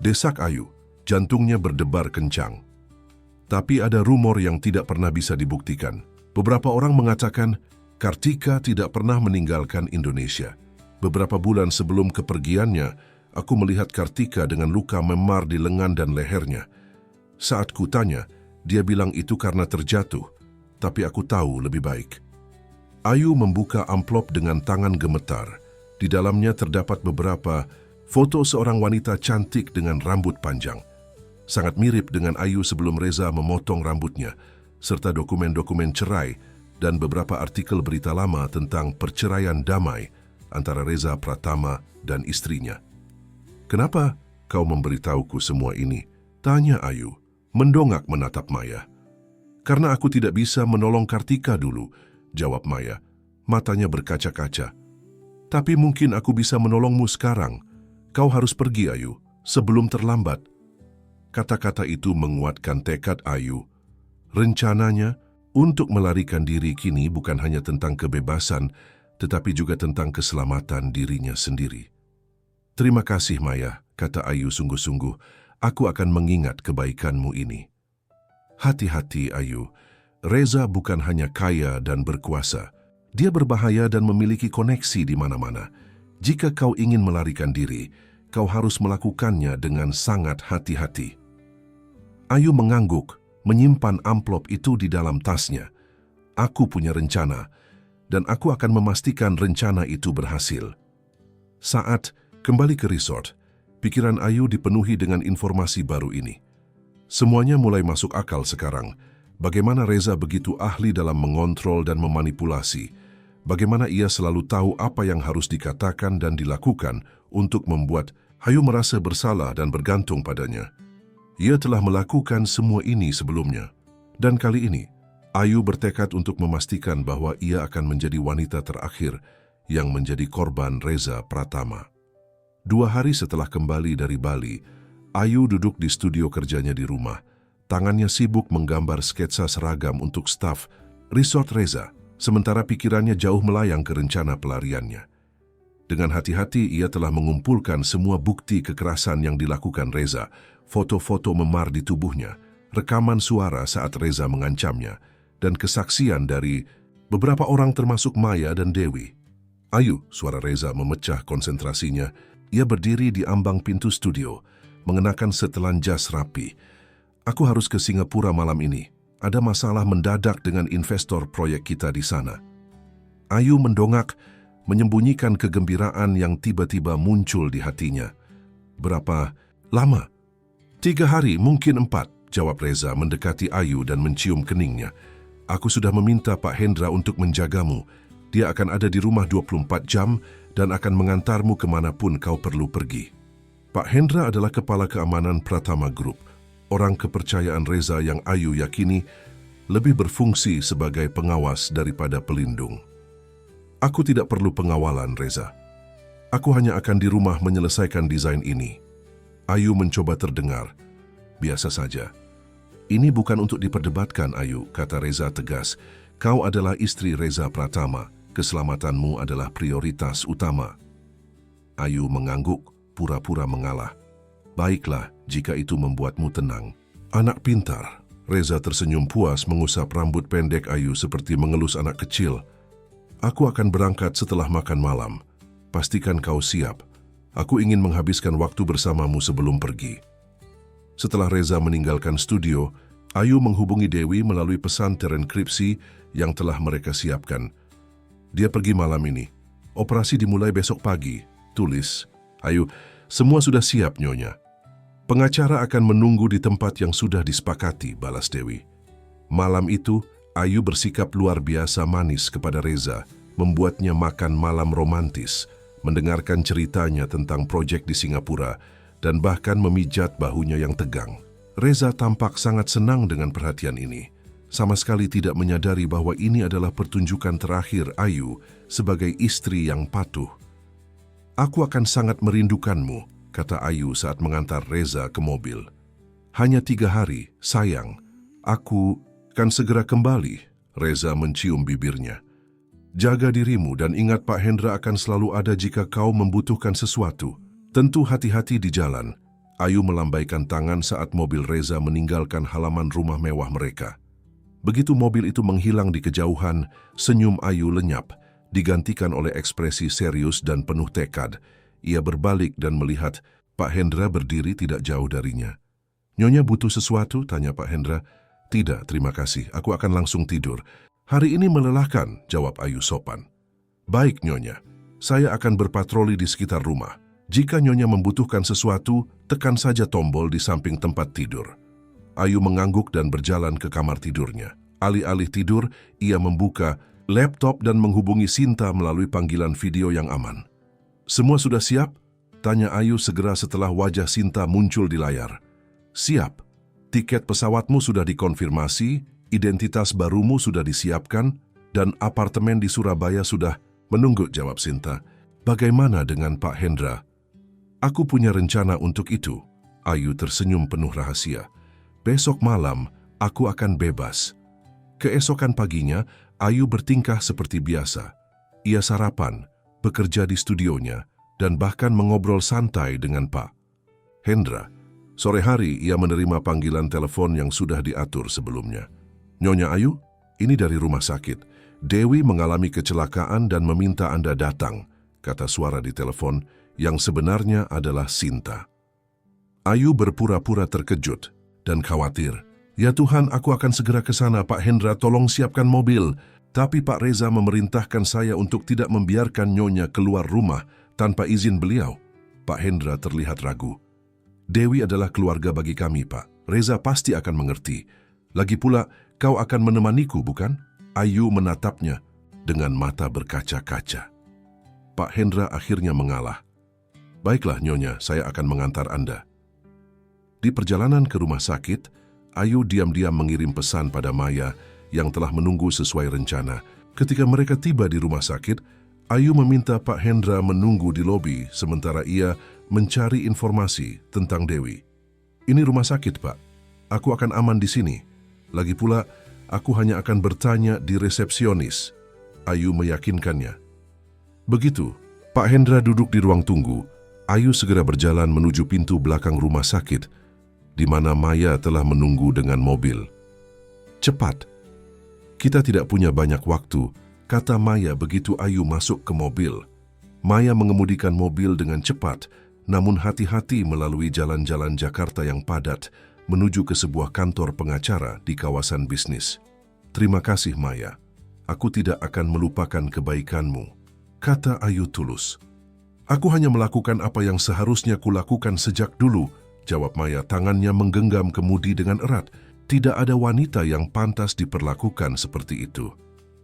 desak Ayu, jantungnya berdebar kencang. Tapi ada rumor yang tidak pernah bisa dibuktikan. Beberapa orang mengatakan Kartika tidak pernah meninggalkan Indonesia. Beberapa bulan sebelum kepergiannya, aku melihat Kartika dengan luka memar di lengan dan lehernya. Saat kutanya, dia bilang itu karena terjatuh, tapi aku tahu lebih baik. Ayu membuka amplop dengan tangan gemetar. Di dalamnya terdapat beberapa foto seorang wanita cantik dengan rambut panjang. Sangat mirip dengan Ayu sebelum Reza memotong rambutnya, serta dokumen-dokumen cerai dan beberapa artikel berita lama tentang perceraian damai antara Reza Pratama dan istrinya. Kenapa kau memberitahuku semua ini? Tanya Ayu, mendongak menatap Maya. Karena aku tidak bisa menolong Kartika dulu, jawab Maya, matanya berkaca-kaca. Tapi mungkin aku bisa menolongmu sekarang. Kau harus pergi, Ayu, sebelum terlambat. Kata-kata itu menguatkan tekad Ayu. Rencananya untuk melarikan diri kini bukan hanya tentang kebebasan, tetapi juga tentang keselamatan dirinya sendiri. Terima kasih, Maya, kata Ayu sungguh-sungguh. Aku akan mengingat kebaikanmu ini. Hati-hati, Ayu. Reza bukan hanya kaya dan berkuasa. Dia berbahaya dan memiliki koneksi di mana-mana. Jika kau ingin melarikan diri, kau harus melakukannya dengan sangat hati-hati. Ayu mengangguk, menyimpan amplop itu di dalam tasnya. Aku punya rencana, dan aku akan memastikan rencana itu berhasil. Saat kembali ke resort, pikiran Ayu dipenuhi dengan informasi baru ini. Semuanya mulai masuk akal sekarang. Bagaimana Reza begitu ahli dalam mengontrol dan memanipulasi. Bagaimana ia selalu tahu apa yang harus dikatakan dan dilakukan untuk membuat Ayu merasa bersalah dan bergantung padanya. Ia telah melakukan semua ini sebelumnya. Dan kali ini, Ayu bertekad untuk memastikan bahwa ia akan menjadi wanita terakhir yang menjadi korban Reza Pratama. 2 hari setelah kembali dari Bali, Ayu duduk di studio kerjanya di rumah. Tangannya sibuk menggambar sketsa seragam untuk staf resort Reza, sementara pikirannya jauh melayang ke rencana pelariannya. Dengan hati-hati ia telah mengumpulkan semua bukti kekerasan yang dilakukan Reza, foto-foto memar di tubuhnya, rekaman suara saat Reza mengancamnya, dan kesaksian dari Beberapa orang termasuk Maya dan Dewi. "Ayu," suara Reza memecah konsentrasinya. Ia berdiri di ambang pintu studio, mengenakan setelan jas rapi. "Aku harus ke Singapura malam ini. Ada masalah mendadak dengan investor proyek kita di sana." Ayu mendongak, menyembunyikan kegembiraan yang tiba-tiba muncul di hatinya. "Berapa lama?" "3 hari, mungkin 4, jawab Reza mendekati Ayu dan mencium keningnya. "Aku sudah meminta Pak Hendra untuk menjagamu. Dia akan ada di rumah 24 jam dan akan mengantarmu kemanapun kau perlu pergi." Pak Hendra adalah kepala keamanan Pratama Group, orang kepercayaan Reza yang Ayu yakini lebih berfungsi sebagai pengawas daripada pelindung. "Aku tidak perlu pengawalan, Reza. Aku hanya akan di rumah menyelesaikan desain ini." Ayu mencoba terdengar. "Biasa saja." "Ini bukan untuk diperdebatkan, Ayu," kata Reza tegas. "Kau adalah istri Reza Pratama. Keselamatanmu adalah prioritas utama." Ayu mengangguk, pura-pura mengalah. "Baiklah, jika itu membuatmu tenang." "Anak pintar." Reza tersenyum puas mengusap rambut pendek Ayu seperti mengelus anak kecil. "Aku akan berangkat setelah makan malam. Pastikan kau siap. Aku ingin menghabiskan waktu bersamamu sebelum pergi." Setelah Reza meninggalkan studio, Ayu menghubungi Dewi melalui pesan terenkripsi yang telah mereka siapkan. "Dia pergi malam ini. Operasi dimulai besok pagi," tulis Ayu. "Semua sudah siap, Nyonya." "Pengacara akan menunggu di tempat yang sudah disepakati," balas Dewi. Malam itu, Ayu bersikap luar biasa manis kepada Reza, membuatnya makan malam romantis, mendengarkan ceritanya tentang proyek di Singapura, dan bahkan memijat bahunya yang tegang. Reza tampak sangat senang dengan perhatian ini, sama sekali tidak menyadari bahwa ini adalah pertunjukan terakhir Ayu sebagai istri yang patuh. "Aku akan sangat merindukanmu," kata Ayu saat mengantar Reza ke mobil. "Hanya 3 hari, sayang. Aku akan segera kembali." Reza mencium bibirnya. "Jaga dirimu dan ingat Pak Hendra akan selalu ada jika kau membutuhkan sesuatu. Tentu hati-hati di jalan." Ayu melambaikan tangan saat mobil Reza meninggalkan halaman rumah mewah mereka. Begitu mobil itu menghilang di kejauhan, senyum Ayu lenyap, digantikan oleh ekspresi serius dan penuh tekad. Ia berbalik dan melihat Pak Hendra berdiri tidak jauh darinya. "Nyonya butuh sesuatu?" tanya Pak Hendra. "Tidak, terima kasih. Aku akan langsung tidur." "Hari ini melelahkan," jawab Ayu sopan. "Baik, Nyonya. Saya akan berpatroli di sekitar rumah. Jika Nyonya membutuhkan sesuatu, tekan saja tombol di samping tempat tidur." Ayu mengangguk dan berjalan ke kamar tidurnya. Alih-alih tidur, ia membuka laptop dan menghubungi Sinta melalui panggilan video yang aman. "Semua sudah siap?" tanya Ayu segera setelah wajah Sinta muncul di layar. "Siap. Tiket pesawatmu sudah dikonfirmasi, identitas barumu sudah disiapkan, dan apartemen di Surabaya sudah menunggu," jawab Sinta. "Bagaimana dengan Pak Hendra?" "Aku punya rencana untuk itu." Ayu tersenyum penuh rahasia. "Besok malam, aku akan bebas." Keesokan paginya, Ayu bertingkah seperti biasa. Ia sarapan, bekerja di studionya, dan bahkan mengobrol santai dengan Pak Hendra. Sore hari, ia menerima panggilan telepon yang sudah diatur sebelumnya. "Nyonya Ayu, ini dari rumah sakit. Dewi mengalami kecelakaan dan meminta Anda datang," kata suara di telepon, yang sebenarnya adalah Sinta. Ayu berpura-pura terkejut dan khawatir. "Ya Tuhan, aku akan segera ke sana. Pak Hendra, tolong siapkan mobil." Tapi Pak Reza memerintahkan saya untuk tidak membiarkan Nyonya keluar rumah tanpa izin beliau. Pak Hendra terlihat ragu. "Dewi adalah keluarga bagi kami, Pak. Reza pasti akan mengerti. Lagi pula, kau akan menemaniku, bukan?" Ayu menatapnya dengan mata berkaca-kaca. Pak Hendra akhirnya mengalah. "Baiklah, Nyonya, saya akan mengantar Anda." Di perjalanan ke rumah sakit, Ayu diam-diam mengirim pesan pada Maya yang telah menunggu sesuai rencana. Ketika mereka tiba di rumah sakit, Ayu meminta Pak Hendra menunggu di lobi sementara ia mencari informasi tentang Dewi. "Ini rumah sakit, Pak. Aku akan aman di sini. Lagi pula, aku hanya akan bertanya di resepsionis." Ayu meyakinkannya. Begitu, Pak Hendra duduk di ruang tunggu. Ayu segera berjalan menuju pintu belakang rumah sakit, di mana Maya telah menunggu dengan mobil. "Cepat." Kita tidak punya banyak waktu, kata Maya begitu Ayu masuk ke mobil. Maya mengemudikan mobil dengan cepat, namun hati-hati melalui jalan-jalan Jakarta yang padat menuju ke sebuah kantor pengacara di kawasan bisnis. Terima kasih Maya, aku tidak akan melupakan kebaikanmu, kata Ayu tulus. Aku hanya melakukan apa yang seharusnya kulakukan sejak dulu, jawab Maya tangannya menggenggam kemudi dengan erat. Tidak ada wanita yang pantas diperlakukan seperti itu.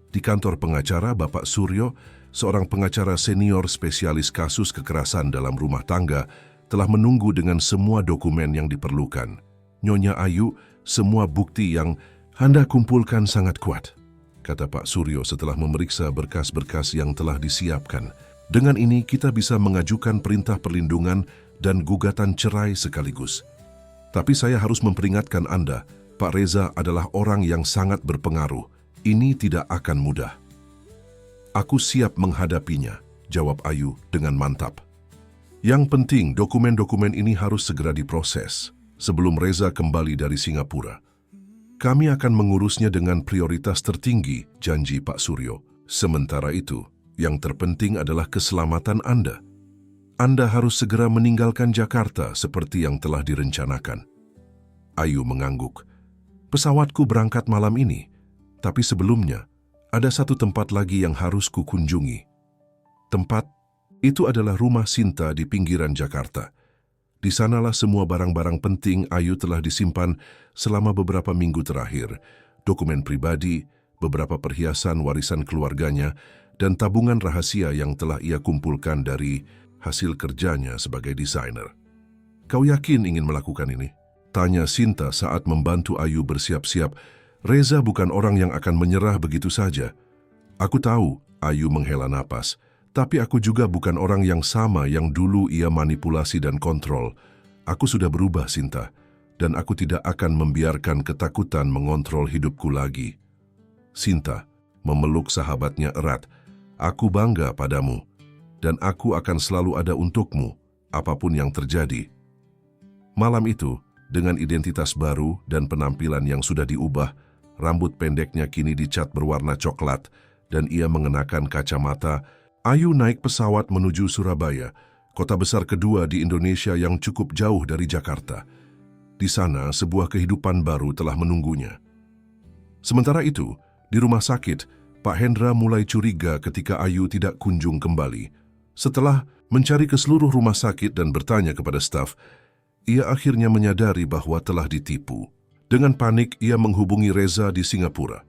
Di kantor pengacara Bapak Suryo, seorang pengacara senior spesialis kasus kekerasan dalam rumah tangga, telah menunggu dengan semua dokumen yang diperlukan. Nyonya Ayu, semua bukti yang Anda kumpulkan sangat kuat, kata Pak Suryo setelah memeriksa berkas-berkas yang telah disiapkan. Dengan ini kita bisa mengajukan perintah perlindungan dan gugatan cerai sekaligus. Tapi saya harus memperingatkan Anda, Pak Reza adalah orang yang sangat berpengaruh. Ini tidak akan mudah. Aku siap menghadapinya, jawab Ayu dengan mantap. Yang penting, dokumen-dokumen ini harus segera diproses sebelum Reza kembali dari Singapura. Kami akan mengurusnya dengan prioritas tertinggi, janji Pak Suryo. Sementara itu, yang terpenting adalah keselamatan Anda. Anda harus segera meninggalkan Jakarta seperti yang telah direncanakan. Ayu mengangguk. Pesawatku berangkat malam ini, tapi sebelumnya ada satu tempat lagi yang harus kukunjungi. Tempat itu adalah rumah Sinta di pinggiran Jakarta. Di sanalah semua barang-barang penting Ayu telah disimpan selama beberapa minggu terakhir, dokumen pribadi, beberapa perhiasan warisan keluarganya, dan tabungan rahasia yang telah ia kumpulkan dari hasil kerjanya sebagai desainer. Kau yakin ingin melakukan ini? Tanya Sinta saat membantu Ayu bersiap-siap. Reza bukan orang yang akan menyerah begitu saja. Aku tahu, Ayu menghela napas. Tapi aku juga bukan orang yang sama yang dulu ia manipulasi dan kontrol. Aku sudah berubah, Sinta. Dan aku tidak akan membiarkan ketakutan mengontrol hidupku lagi. Sinta memeluk sahabatnya erat. Aku bangga padamu. Dan aku akan selalu ada untukmu, apapun yang terjadi. Malam itu, dengan identitas baru dan penampilan yang sudah diubah, rambut pendeknya kini dicat berwarna coklat dan ia mengenakan kacamata, Ayu naik pesawat menuju Surabaya, kota besar kedua di Indonesia yang cukup jauh dari Jakarta. Di sana, sebuah kehidupan baru telah menunggunya. Sementara itu, di rumah sakit, Pak Hendra mulai curiga ketika Ayu tidak kunjung kembali. Setelah mencari ke seluruh rumah sakit dan bertanya kepada staf, ia akhirnya menyadari bahwa telah ditipu. Dengan panik, ia menghubungi Reza di Singapura.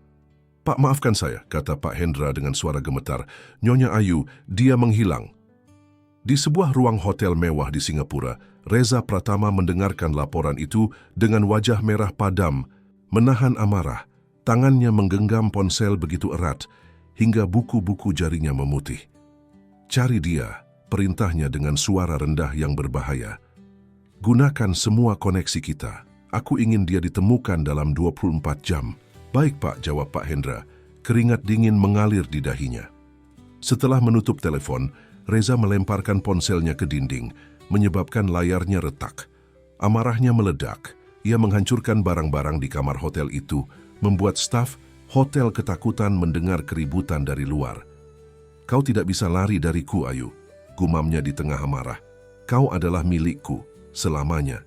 Pak, maafkan saya, kata Pak Hendra dengan suara gemetar. Nyonya Ayu, dia menghilang. Di sebuah ruang hotel mewah di Singapura, Reza Pratama mendengarkan laporan itu dengan wajah merah padam, menahan amarah. Tangannya menggenggam ponsel begitu erat, hingga buku-buku jarinya memutih. Cari dia, perintahnya dengan suara rendah yang berbahaya. Gunakan semua koneksi kita. Aku ingin dia ditemukan dalam 24 jam. Baik Pak, jawab Pak Hendra. Keringat dingin mengalir di dahinya. Setelah menutup telepon, Reza melemparkan ponselnya ke dinding, menyebabkan layarnya retak. Amarahnya meledak. Ia menghancurkan barang-barang di kamar hotel itu, membuat staf hotel ketakutan mendengar keributan dari luar. Kau tidak bisa lari dariku, Ayu, gumamnya di tengah amarah. Kau adalah milikku selamanya.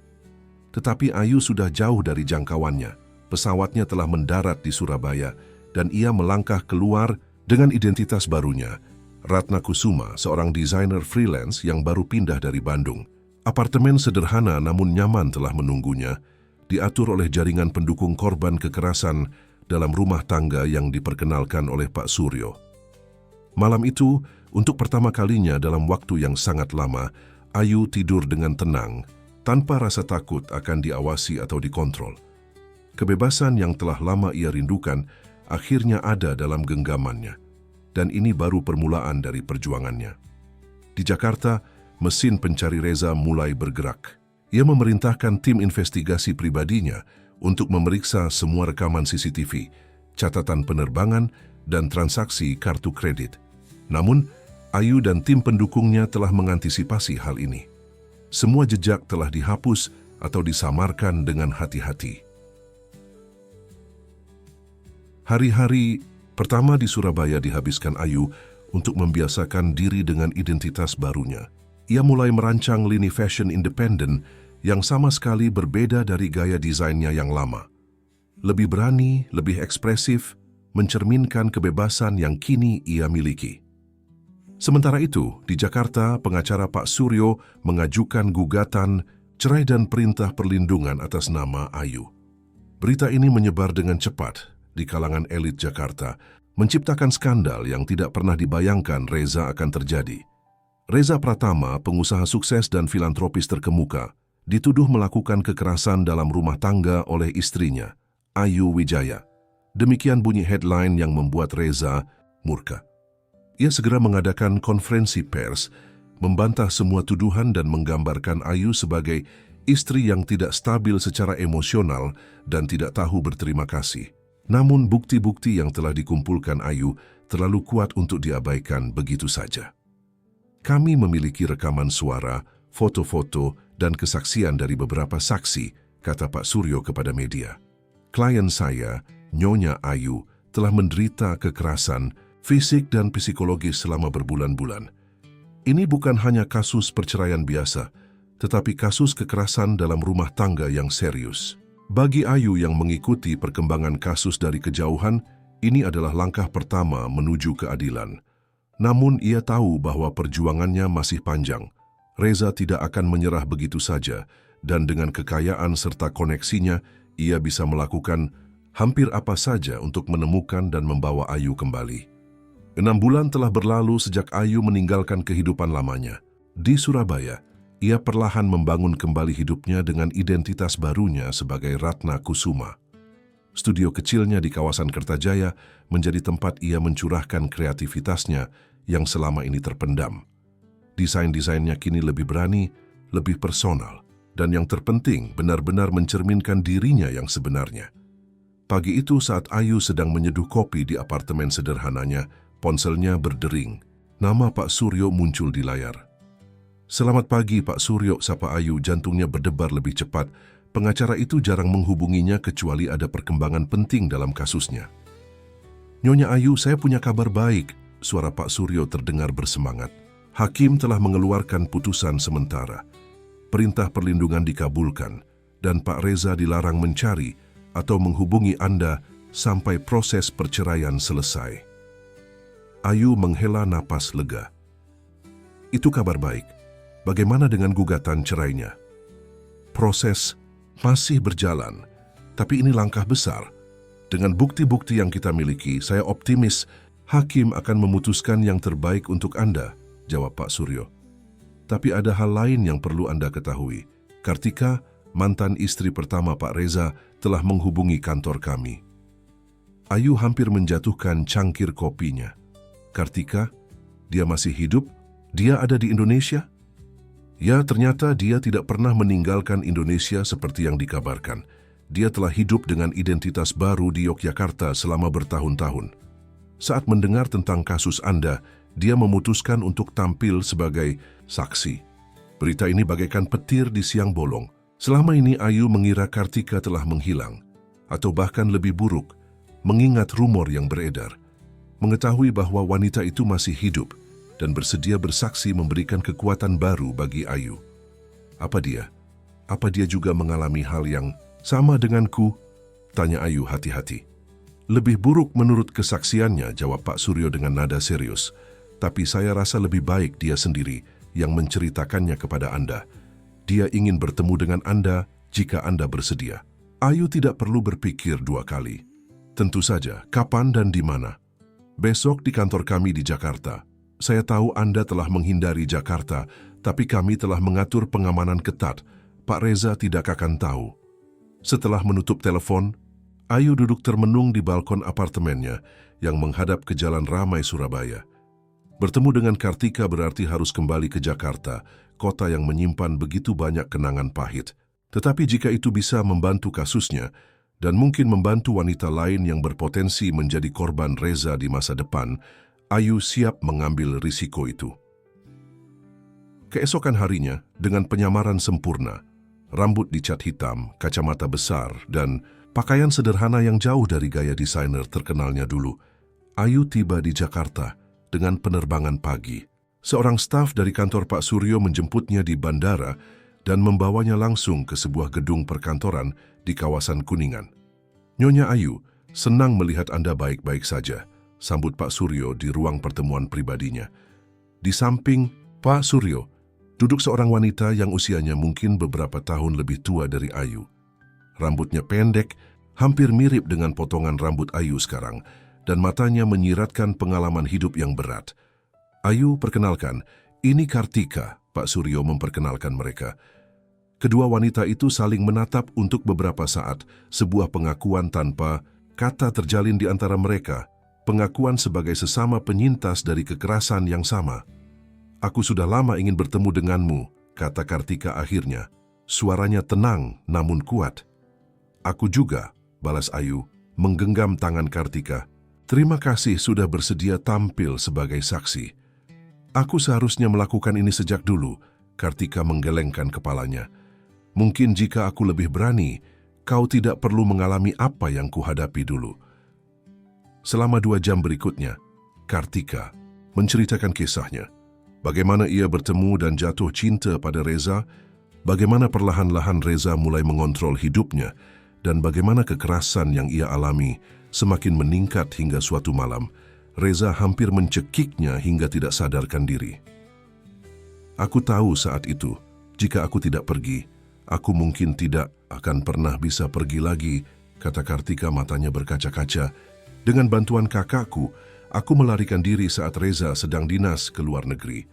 Tetapi Ayu sudah jauh dari jangkauannya. Pesawatnya telah mendarat di Surabaya dan ia melangkah keluar dengan identitas barunya. Ratna Kusuma, seorang desainer freelance yang baru pindah dari Bandung. Apartemen sederhana namun nyaman telah menunggunya, diatur oleh jaringan pendukung korban kekerasan dalam rumah tangga yang diperkenalkan oleh Pak Suryo. Malam itu, untuk pertama kalinya dalam waktu yang sangat lama, Ayu tidur dengan tenang, tanpa rasa takut akan diawasi atau dikontrol. Kebebasan yang telah lama ia rindukan akhirnya ada dalam genggamannya, dan ini baru permulaan dari perjuangannya. Di Jakarta, mesin pencari Reza mulai bergerak. Ia memerintahkan tim investigasi pribadinya untuk memeriksa semua rekaman CCTV, catatan penerbangan, dan transaksi kartu kredit. Namun, Ayu dan tim pendukungnya telah mengantisipasi hal ini. Semua jejak telah dihapus atau disamarkan dengan hati-hati. Hari-hari pertama di Surabaya dihabiskan Ayu untuk membiasakan diri dengan identitas barunya. Ia mulai merancang lini fashion independen yang sama sekali berbeda dari gaya desainnya yang lama. Lebih berani, lebih ekspresif, mencerminkan kebebasan yang kini ia miliki. Sementara itu, di Jakarta, pengacara Pak Suryo mengajukan gugatan cerai dan perintah perlindungan atas nama Ayu. Berita ini menyebar dengan cepat di kalangan elit Jakarta, menciptakan skandal yang tidak pernah dibayangkan Reza akan terjadi. Reza Pratama, pengusaha sukses dan filantropis terkemuka, dituduh melakukan kekerasan dalam rumah tangga oleh istrinya, Ayu Wijaya. Demikian bunyi headline yang membuat Reza murka. Ia segera mengadakan konferensi pers, membantah semua tuduhan dan menggambarkan Ayu sebagai istri yang tidak stabil secara emosional dan tidak tahu berterima kasih. Namun bukti-bukti yang telah dikumpulkan Ayu terlalu kuat untuk diabaikan begitu saja. Kami memiliki rekaman suara, foto-foto, dan kesaksian dari beberapa saksi, kata Pak Suryo kepada media. Klien saya, Nyonya Ayu, telah menderita kekerasan fisik dan psikologis selama berbulan-bulan. Ini bukan hanya kasus perceraian biasa, tetapi kasus kekerasan dalam rumah tangga yang serius. Bagi Ayu yang mengikuti perkembangan kasus dari kejauhan, ini adalah langkah pertama menuju keadilan. Namun ia tahu bahwa perjuangannya masih panjang. Reza tidak akan menyerah begitu saja, dan dengan kekayaan serta koneksinya, ia bisa melakukan hampir apa saja untuk menemukan dan membawa Ayu kembali. 6 bulan telah berlalu sejak Ayu meninggalkan kehidupan lamanya. Di Surabaya, ia perlahan membangun kembali hidupnya dengan identitas barunya sebagai Ratna Kusuma. Studio kecilnya di kawasan Kertajaya menjadi tempat ia mencurahkan kreativitasnya yang selama ini terpendam. Desain-desainnya kini lebih berani, lebih personal, dan yang terpenting benar-benar mencerminkan dirinya yang sebenarnya. Pagi itu saat Ayu sedang menyeduh kopi di apartemen sederhananya, ponselnya berdering. Nama Pak Suryo muncul di layar. "Selamat pagi Pak Suryo," sapa Ayu, jantungnya berdebar lebih cepat. Pengacara itu jarang menghubunginya kecuali ada perkembangan penting dalam kasusnya. "Nyonya Ayu, saya punya kabar baik," suara Pak Suryo terdengar bersemangat. "Hakim telah mengeluarkan putusan sementara. Perintah perlindungan dikabulkan dan Pak Reza dilarang mencari atau menghubungi Anda sampai proses perceraian selesai." Ayu menghela napas lega. "Itu kabar baik. Bagaimana dengan gugatan cerainya?" "Proses masih berjalan, tapi ini langkah besar. Dengan bukti-bukti yang kita miliki, saya optimis hakim akan memutuskan yang terbaik untuk Anda," jawab Pak Suryo. "Tapi ada hal lain yang perlu Anda ketahui. Kartika, mantan istri pertama Pak Reza, telah menghubungi kantor kami." Ayu hampir menjatuhkan cangkir kopinya. "Kartika? Dia masih hidup? Dia ada di Indonesia?" Ya, ternyata dia tidak pernah meninggalkan Indonesia seperti yang dikabarkan. Dia telah hidup dengan identitas baru di Yogyakarta selama bertahun-tahun. Saat mendengar tentang kasus Anda, dia memutuskan untuk tampil sebagai saksi. Berita ini bagaikan petir di siang bolong. Selama ini Ayu mengira Kartika telah menghilang, atau bahkan lebih buruk, mengingat rumor yang beredar. Mengetahui bahwa wanita itu masih hidup dan bersedia bersaksi memberikan kekuatan baru bagi Ayu. Apa dia? Apa dia juga mengalami hal yang sama denganku? Tanya Ayu hati-hati. "Lebih buruk menurut kesaksiannya," jawab Pak Suryo dengan nada serius. "Tapi saya rasa lebih baik dia sendiri yang menceritakannya kepada Anda. Dia ingin bertemu dengan Anda jika Anda bersedia." Ayu tidak perlu berpikir 2 kali. "Tentu saja, kapan dan di mana?" "Besok di kantor kami di Jakarta. Saya tahu Anda telah menghindari Jakarta, tapi kami telah mengatur pengamanan ketat. Pak Reza tidak akan tahu." Setelah menutup telepon, Ayu duduk termenung di balkon apartemennya yang menghadap ke jalan ramai Surabaya. Bertemu dengan Kartika berarti harus kembali ke Jakarta, kota yang menyimpan begitu banyak kenangan pahit. Tetapi jika itu bisa membantu kasusnya, dan mungkin membantu wanita lain yang berpotensi menjadi korban Reza di masa depan, Ayu siap mengambil risiko itu. Keesokan harinya, dengan penyamaran sempurna, rambut dicat hitam, kacamata besar, dan Pakaian sederhana yang jauh dari gaya desainer terkenalnya dulu. Ayu tiba di Jakarta dengan penerbangan pagi. Seorang staf dari kantor Pak Suryo menjemputnya di bandara dan membawanya langsung ke sebuah gedung perkantoran di kawasan Kuningan. "Nyonya Ayu, senang melihat Anda baik-baik saja," sambut Pak Suryo di ruang pertemuan pribadinya. Di samping Pak Suryo, duduk seorang wanita yang usianya mungkin beberapa tahun lebih tua dari Ayu. Rambutnya pendek, hampir mirip dengan potongan rambut Ayu sekarang, dan matanya menyiratkan pengalaman hidup yang berat. "Ayu, perkenalkan, ini Kartika," Pak Suryo memperkenalkan mereka. Kedua wanita itu saling menatap untuk beberapa saat, sebuah pengakuan tanpa kata terjalin di antara mereka, pengakuan sebagai sesama penyintas dari kekerasan yang sama. "Aku sudah lama ingin bertemu denganmu," kata Kartika akhirnya. Suaranya tenang namun kuat. "Aku juga," balas Ayu, menggenggam tangan Kartika. "Terima kasih sudah bersedia tampil sebagai saksi." "Aku seharusnya melakukan ini sejak dulu," Kartika menggelengkan kepalanya. "Mungkin jika aku lebih berani, kau tidak perlu mengalami apa yang kuhadapi dulu." Selama 2 jam berikutnya, Kartika menceritakan kisahnya. Bagaimana ia bertemu dan jatuh cinta pada Reza, bagaimana perlahan-lahan Reza mulai mengontrol hidupnya, dan bagaimana kekerasan yang ia alami semakin meningkat hingga suatu malam, Reza hampir mencekiknya hingga tidak sadarkan diri. "Aku tahu saat itu, jika aku tidak pergi, aku mungkin tidak akan pernah bisa pergi lagi," kata Kartika matanya berkaca-kaca. "Dengan bantuan kakakku, aku melarikan diri saat Reza sedang dinas ke luar negeri.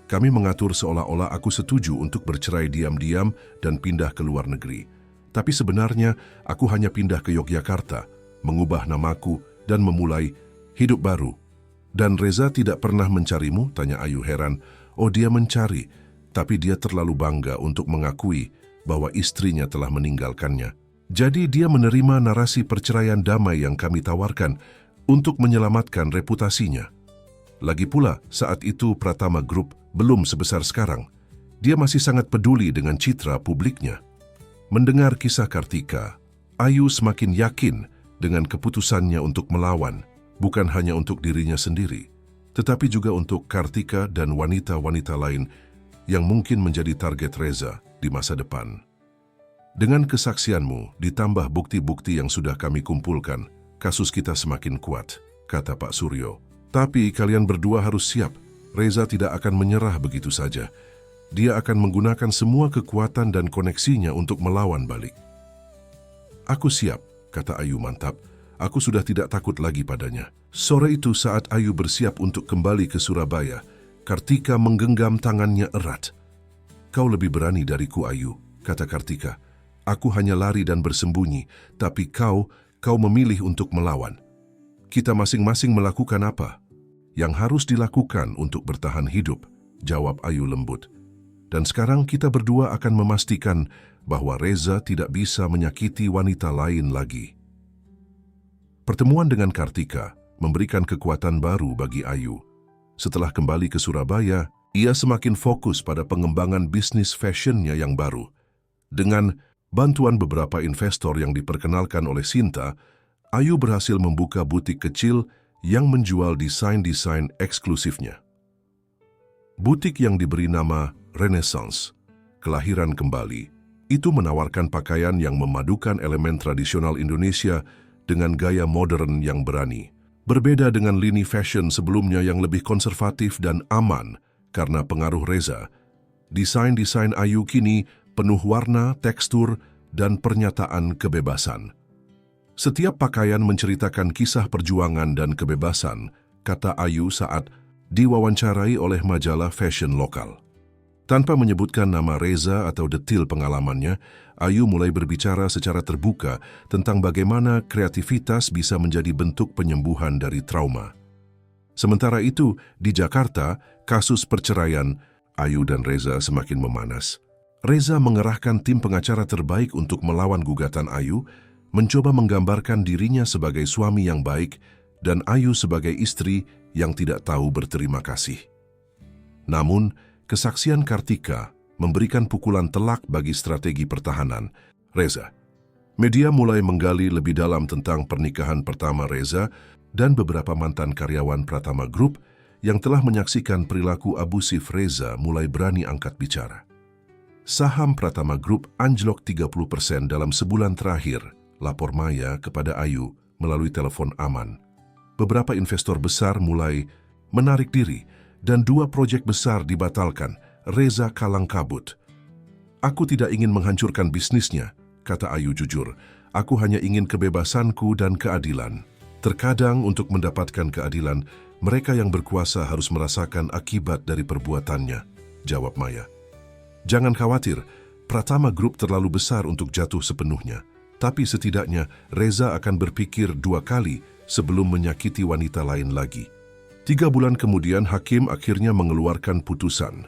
Kami mengatur seolah-olah aku setuju untuk bercerai diam-diam dan pindah ke luar negeri. Tapi sebenarnya aku hanya pindah ke Yogyakarta, mengubah namaku dan memulai hidup baru." "Dan Reza tidak pernah mencarimu?" tanya Ayu heran. "Oh, dia mencari, tapi dia terlalu bangga untuk mengakui bahwa istrinya telah meninggalkannya. Jadi dia menerima narasi perceraian damai yang kami tawarkan untuk menyelamatkan reputasinya. Lagi pula, saat itu Pratama Group belum sebesar sekarang. Dia masih sangat peduli dengan citra publiknya." Mendengar kisah Kartika, Ayu semakin yakin dengan keputusannya untuk melawan, bukan hanya untuk dirinya sendiri, tetapi juga untuk Kartika dan wanita-wanita lain yang mungkin menjadi target Reza di masa depan. "Dengan kesaksianmu, ditambah bukti-bukti yang sudah kami kumpulkan, kasus kita semakin kuat," kata Pak Suryo. "Tapi kalian berdua harus siap, Reza tidak akan menyerah begitu saja. Dia akan menggunakan semua kekuatan dan koneksinya untuk melawan balik." "Aku siap," kata Ayu mantap. "Aku sudah tidak takut lagi padanya." Sore itu saat Ayu bersiap untuk kembali ke Surabaya, Kartika menggenggam tangannya erat. "Kau lebih berani dariku, Ayu," kata Kartika. "Aku hanya lari dan bersembunyi, tapi kau memilih untuk melawan. Kita masing-masing melakukan apa yang harus dilakukan untuk bertahan hidup," jawab Ayu lembut. "Dan sekarang kita berdua akan memastikan bahwa Reza tidak bisa menyakiti wanita lain lagi." Pertemuan dengan Kartika memberikan kekuatan baru bagi Ayu. Setelah kembali ke Surabaya, ia semakin fokus pada pengembangan bisnis fashionnya yang baru. Dengan bantuan beberapa investor yang diperkenalkan oleh Sinta, Ayu berhasil membuka butik kecil yang menjual desain-desain eksklusifnya. Butik yang diberi nama Renaissance, kelahiran kembali, itu menawarkan pakaian yang memadukan elemen tradisional Indonesia dengan gaya modern yang berani. Berbeda dengan lini fashion sebelumnya yang lebih konservatif dan aman karena pengaruh Reza, desain-desain Ayu kini penuh warna, tekstur, dan pernyataan kebebasan. Setiap pakaian menceritakan kisah perjuangan dan kebebasan, kata Ayu saat diwawancarai oleh majalah fashion lokal. Tanpa menyebutkan nama Reza atau detil pengalamannya, Ayu mulai berbicara secara terbuka tentang bagaimana kreativitas bisa menjadi bentuk penyembuhan dari trauma. Sementara itu, di Jakarta, kasus perceraian Ayu dan Reza semakin memanas. Reza mengerahkan tim pengacara terbaik untuk melawan gugatan Ayu, mencoba menggambarkan dirinya sebagai suami yang baik dan Ayu sebagai istri yang tidak tahu berterima kasih. Namun, kesaksian Kartika memberikan pukulan telak bagi strategi pertahanan Reza. Media mulai menggali lebih dalam tentang pernikahan pertama Reza dan beberapa mantan karyawan Pratama Group yang telah menyaksikan perilaku abusif Reza mulai berani angkat bicara. Saham Pratama Group anjlok 30% dalam sebulan terakhir, lapor Maya kepada Ayu melalui telepon aman. Beberapa investor besar mulai menarik diri dan 2 proyek besar dibatalkan. Reza kalang kabut. "Aku tidak ingin menghancurkan bisnisnya," kata Ayu jujur. "Aku hanya ingin kebebasanku dan keadilan." Terkadang untuk mendapatkan keadilan, mereka yang berkuasa harus merasakan akibat dari perbuatannya, jawab Maya. "Jangan khawatir, Pratama Group terlalu besar untuk jatuh sepenuhnya. Tapi setidaknya Reza akan berpikir 2 kali sebelum menyakiti wanita lain lagi." 3 bulan kemudian, hakim akhirnya mengeluarkan putusan.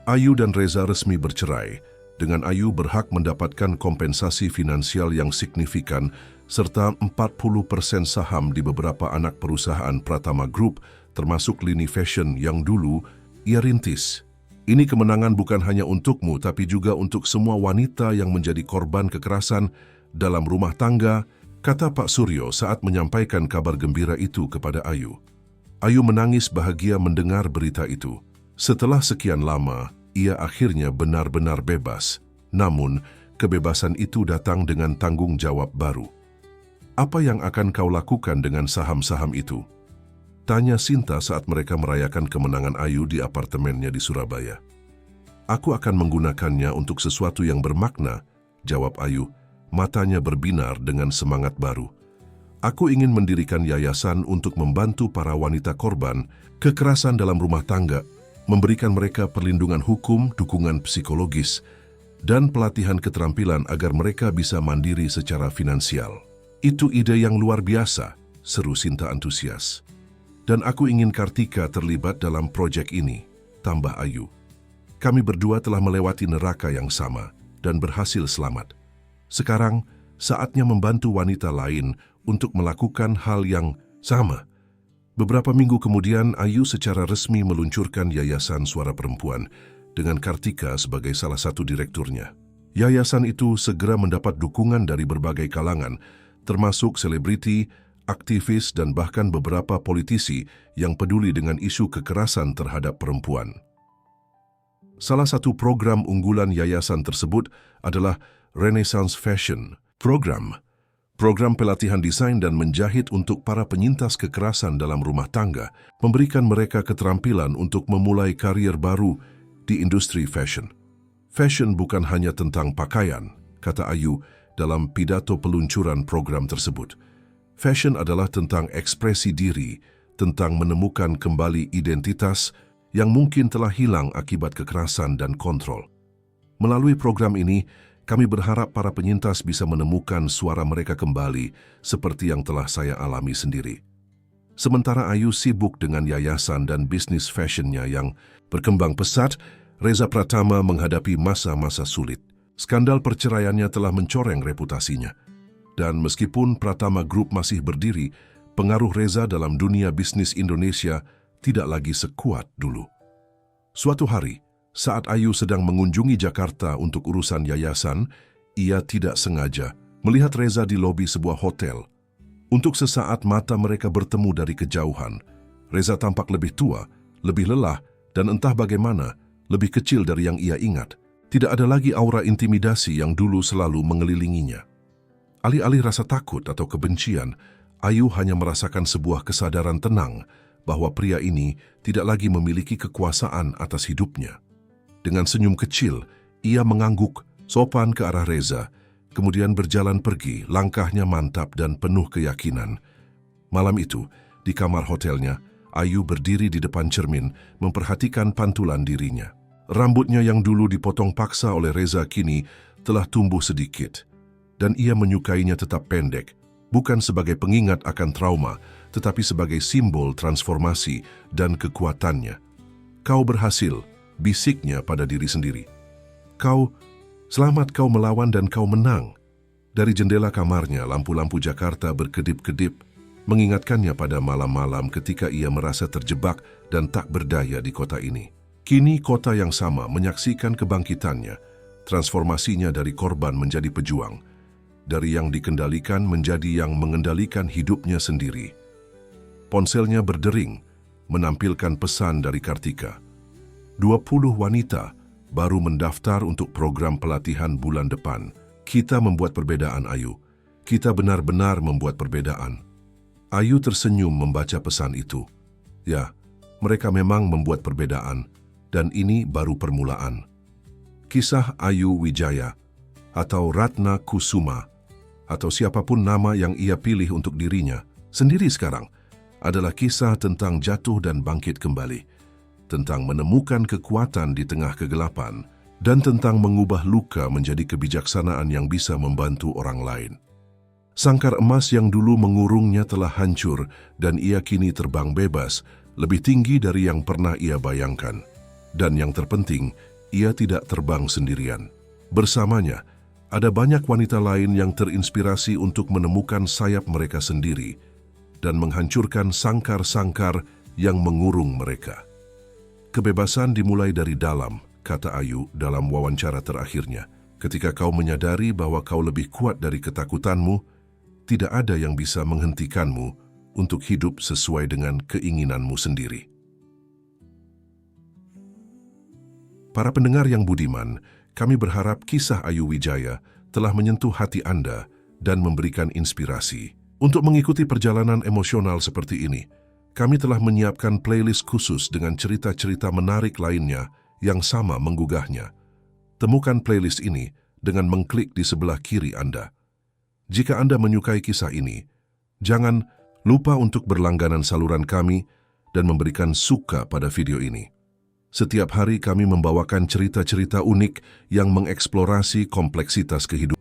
Ayu dan Reza resmi bercerai, dengan Ayu berhak mendapatkan kompensasi finansial yang signifikan serta 40% saham di beberapa anak perusahaan Pratama Group, termasuk lini fashion yang dulu ia rintis. "Ini kemenangan bukan hanya untukmu, tapi juga untuk semua wanita yang menjadi korban kekerasan dalam rumah tangga," kata Pak Suryo saat menyampaikan kabar gembira itu kepada Ayu. Ayu menangis bahagia mendengar berita itu. Setelah sekian lama, ia akhirnya benar-benar bebas. Namun, kebebasan itu datang dengan tanggung jawab baru. "Apa yang akan kau lakukan dengan saham-saham itu?" tanya Sinta saat mereka merayakan kemenangan Ayu di apartemennya di Surabaya. "Aku akan menggunakannya untuk sesuatu yang bermakna," jawab Ayu, matanya berbinar dengan semangat baru. "Aku ingin mendirikan yayasan untuk membantu para wanita korban kekerasan dalam rumah tangga, memberikan mereka perlindungan hukum, dukungan psikologis, dan pelatihan keterampilan agar mereka bisa mandiri secara finansial." "Itu ide yang luar biasa," seru Sinta antusias. "Dan aku ingin Kartika terlibat dalam proyek ini," tambah Ayu. "Kami berdua telah melewati neraka yang sama dan berhasil selamat. Sekarang, saatnya membantu wanita lain untuk melakukan hal yang sama." Beberapa minggu kemudian, Ayu secara resmi meluncurkan Yayasan Suara Perempuan dengan Kartika sebagai salah satu direkturnya. Yayasan itu segera mendapat dukungan dari berbagai kalangan, termasuk selebriti, aktivis, dan bahkan beberapa politisi yang peduli dengan isu kekerasan terhadap perempuan. Salah satu program unggulan yayasan tersebut adalah Renaissance Fashion Program. Program pelatihan desain dan menjahit untuk para penyintas kekerasan dalam rumah tangga, memberikan mereka keterampilan untuk memulai karier baru di industri fashion. "Fashion bukan hanya tentang pakaian," kata Ayu dalam pidato peluncuran program tersebut. "Fashion adalah tentang ekspresi diri, tentang menemukan kembali identitas yang mungkin telah hilang akibat kekerasan dan kontrol. Melalui program ini, kami berharap para penyintas bisa menemukan suara mereka kembali seperti yang telah saya alami sendiri." Sementara Ayu sibuk dengan yayasan dan bisnis fashionnya yang berkembang pesat, Reza Pratama menghadapi masa-masa sulit. Skandal perceraiannya telah mencoreng reputasinya. Dan meskipun Pratama Group masih berdiri, pengaruh Reza dalam dunia bisnis Indonesia tidak lagi sekuat dulu. Suatu hari, saat Ayu sedang mengunjungi Jakarta untuk urusan yayasan, ia tidak sengaja melihat Reza di lobi sebuah hotel. Untuk sesaat mata mereka bertemu dari kejauhan. Reza tampak lebih tua, lebih lelah, dan entah bagaimana, lebih kecil dari yang ia ingat. Tidak ada lagi aura intimidasi yang dulu selalu mengelilinginya. Alih-alih rasa takut atau kebencian, Ayu hanya merasakan sebuah kesadaran tenang bahwa pria ini tidak lagi memiliki kekuasaan atas hidupnya. Dengan senyum kecil, ia mengangguk sopan ke arah Reza, kemudian berjalan pergi, langkahnya mantap dan penuh keyakinan. Malam itu, di kamar hotelnya, Ayu berdiri di depan cermin, memperhatikan pantulan dirinya. Rambutnya yang dulu dipotong paksa oleh Reza kini telah tumbuh sedikit, dan ia menyukainya tetap pendek, bukan sebagai pengingat akan trauma, tetapi sebagai simbol transformasi dan kekuatannya. "Kau berhasil," bisiknya pada diri sendiri. Selamat kau melawan dan kau menang." Dari jendela kamarnya, lampu-lampu Jakarta berkedip-kedip, mengingatkannya pada malam-malam ketika ia merasa terjebak dan tak berdaya di kota ini. Kini kota yang sama menyaksikan kebangkitannya, transformasinya dari korban menjadi pejuang. dari yang dikendalikan menjadi yang mengendalikan hidupnya sendiri. Ponselnya berdering, menampilkan pesan dari Kartika. 20 wanita baru mendaftar untuk program pelatihan bulan depan. Kita membuat perbedaan, Ayu. Kita benar-benar membuat perbedaan. Ayu tersenyum membaca pesan itu. Ya, mereka memang membuat perbedaan, dan ini baru permulaan. Kisah Ayu Wijaya, atau Ratna Kusuma, atau siapapun nama yang ia pilih untuk dirinya, sendiri sekarang, adalah kisah tentang jatuh dan bangkit kembali, tentang menemukan kekuatan di tengah kegelapan, dan tentang mengubah luka menjadi kebijaksanaan yang bisa membantu orang lain. Sangkar emas yang dulu mengurungnya telah hancur dan ia kini terbang bebas, lebih tinggi dari yang pernah ia bayangkan. Dan yang terpenting, ia tidak terbang sendirian. Bersamanya, ada banyak wanita lain yang terinspirasi untuk menemukan sayap mereka sendiri dan menghancurkan sangkar-sangkar yang mengurung mereka. Kebebasan dimulai dari dalam, kata Ayu dalam wawancara terakhirnya. Ketika kau menyadari bahwa kau lebih kuat dari ketakutanmu, tidak ada yang bisa menghentikanmu untuk hidup sesuai dengan keinginanmu sendiri. Para pendengar yang budiman, kami berharap kisah Ayu Wijaya telah menyentuh hati Anda dan memberikan inspirasi. Untuk mengikuti perjalanan emosional seperti ini, kami telah menyiapkan playlist khusus dengan cerita-cerita menarik lainnya yang sama menggugahnya. Temukan playlist ini dengan mengklik di sebelah kiri Anda. Jika Anda menyukai kisah ini, jangan lupa untuk berlangganan saluran kami dan memberikan suka pada video ini. Setiap hari kami membawakan cerita-cerita unik yang mengeksplorasi kompleksitas kehidupan.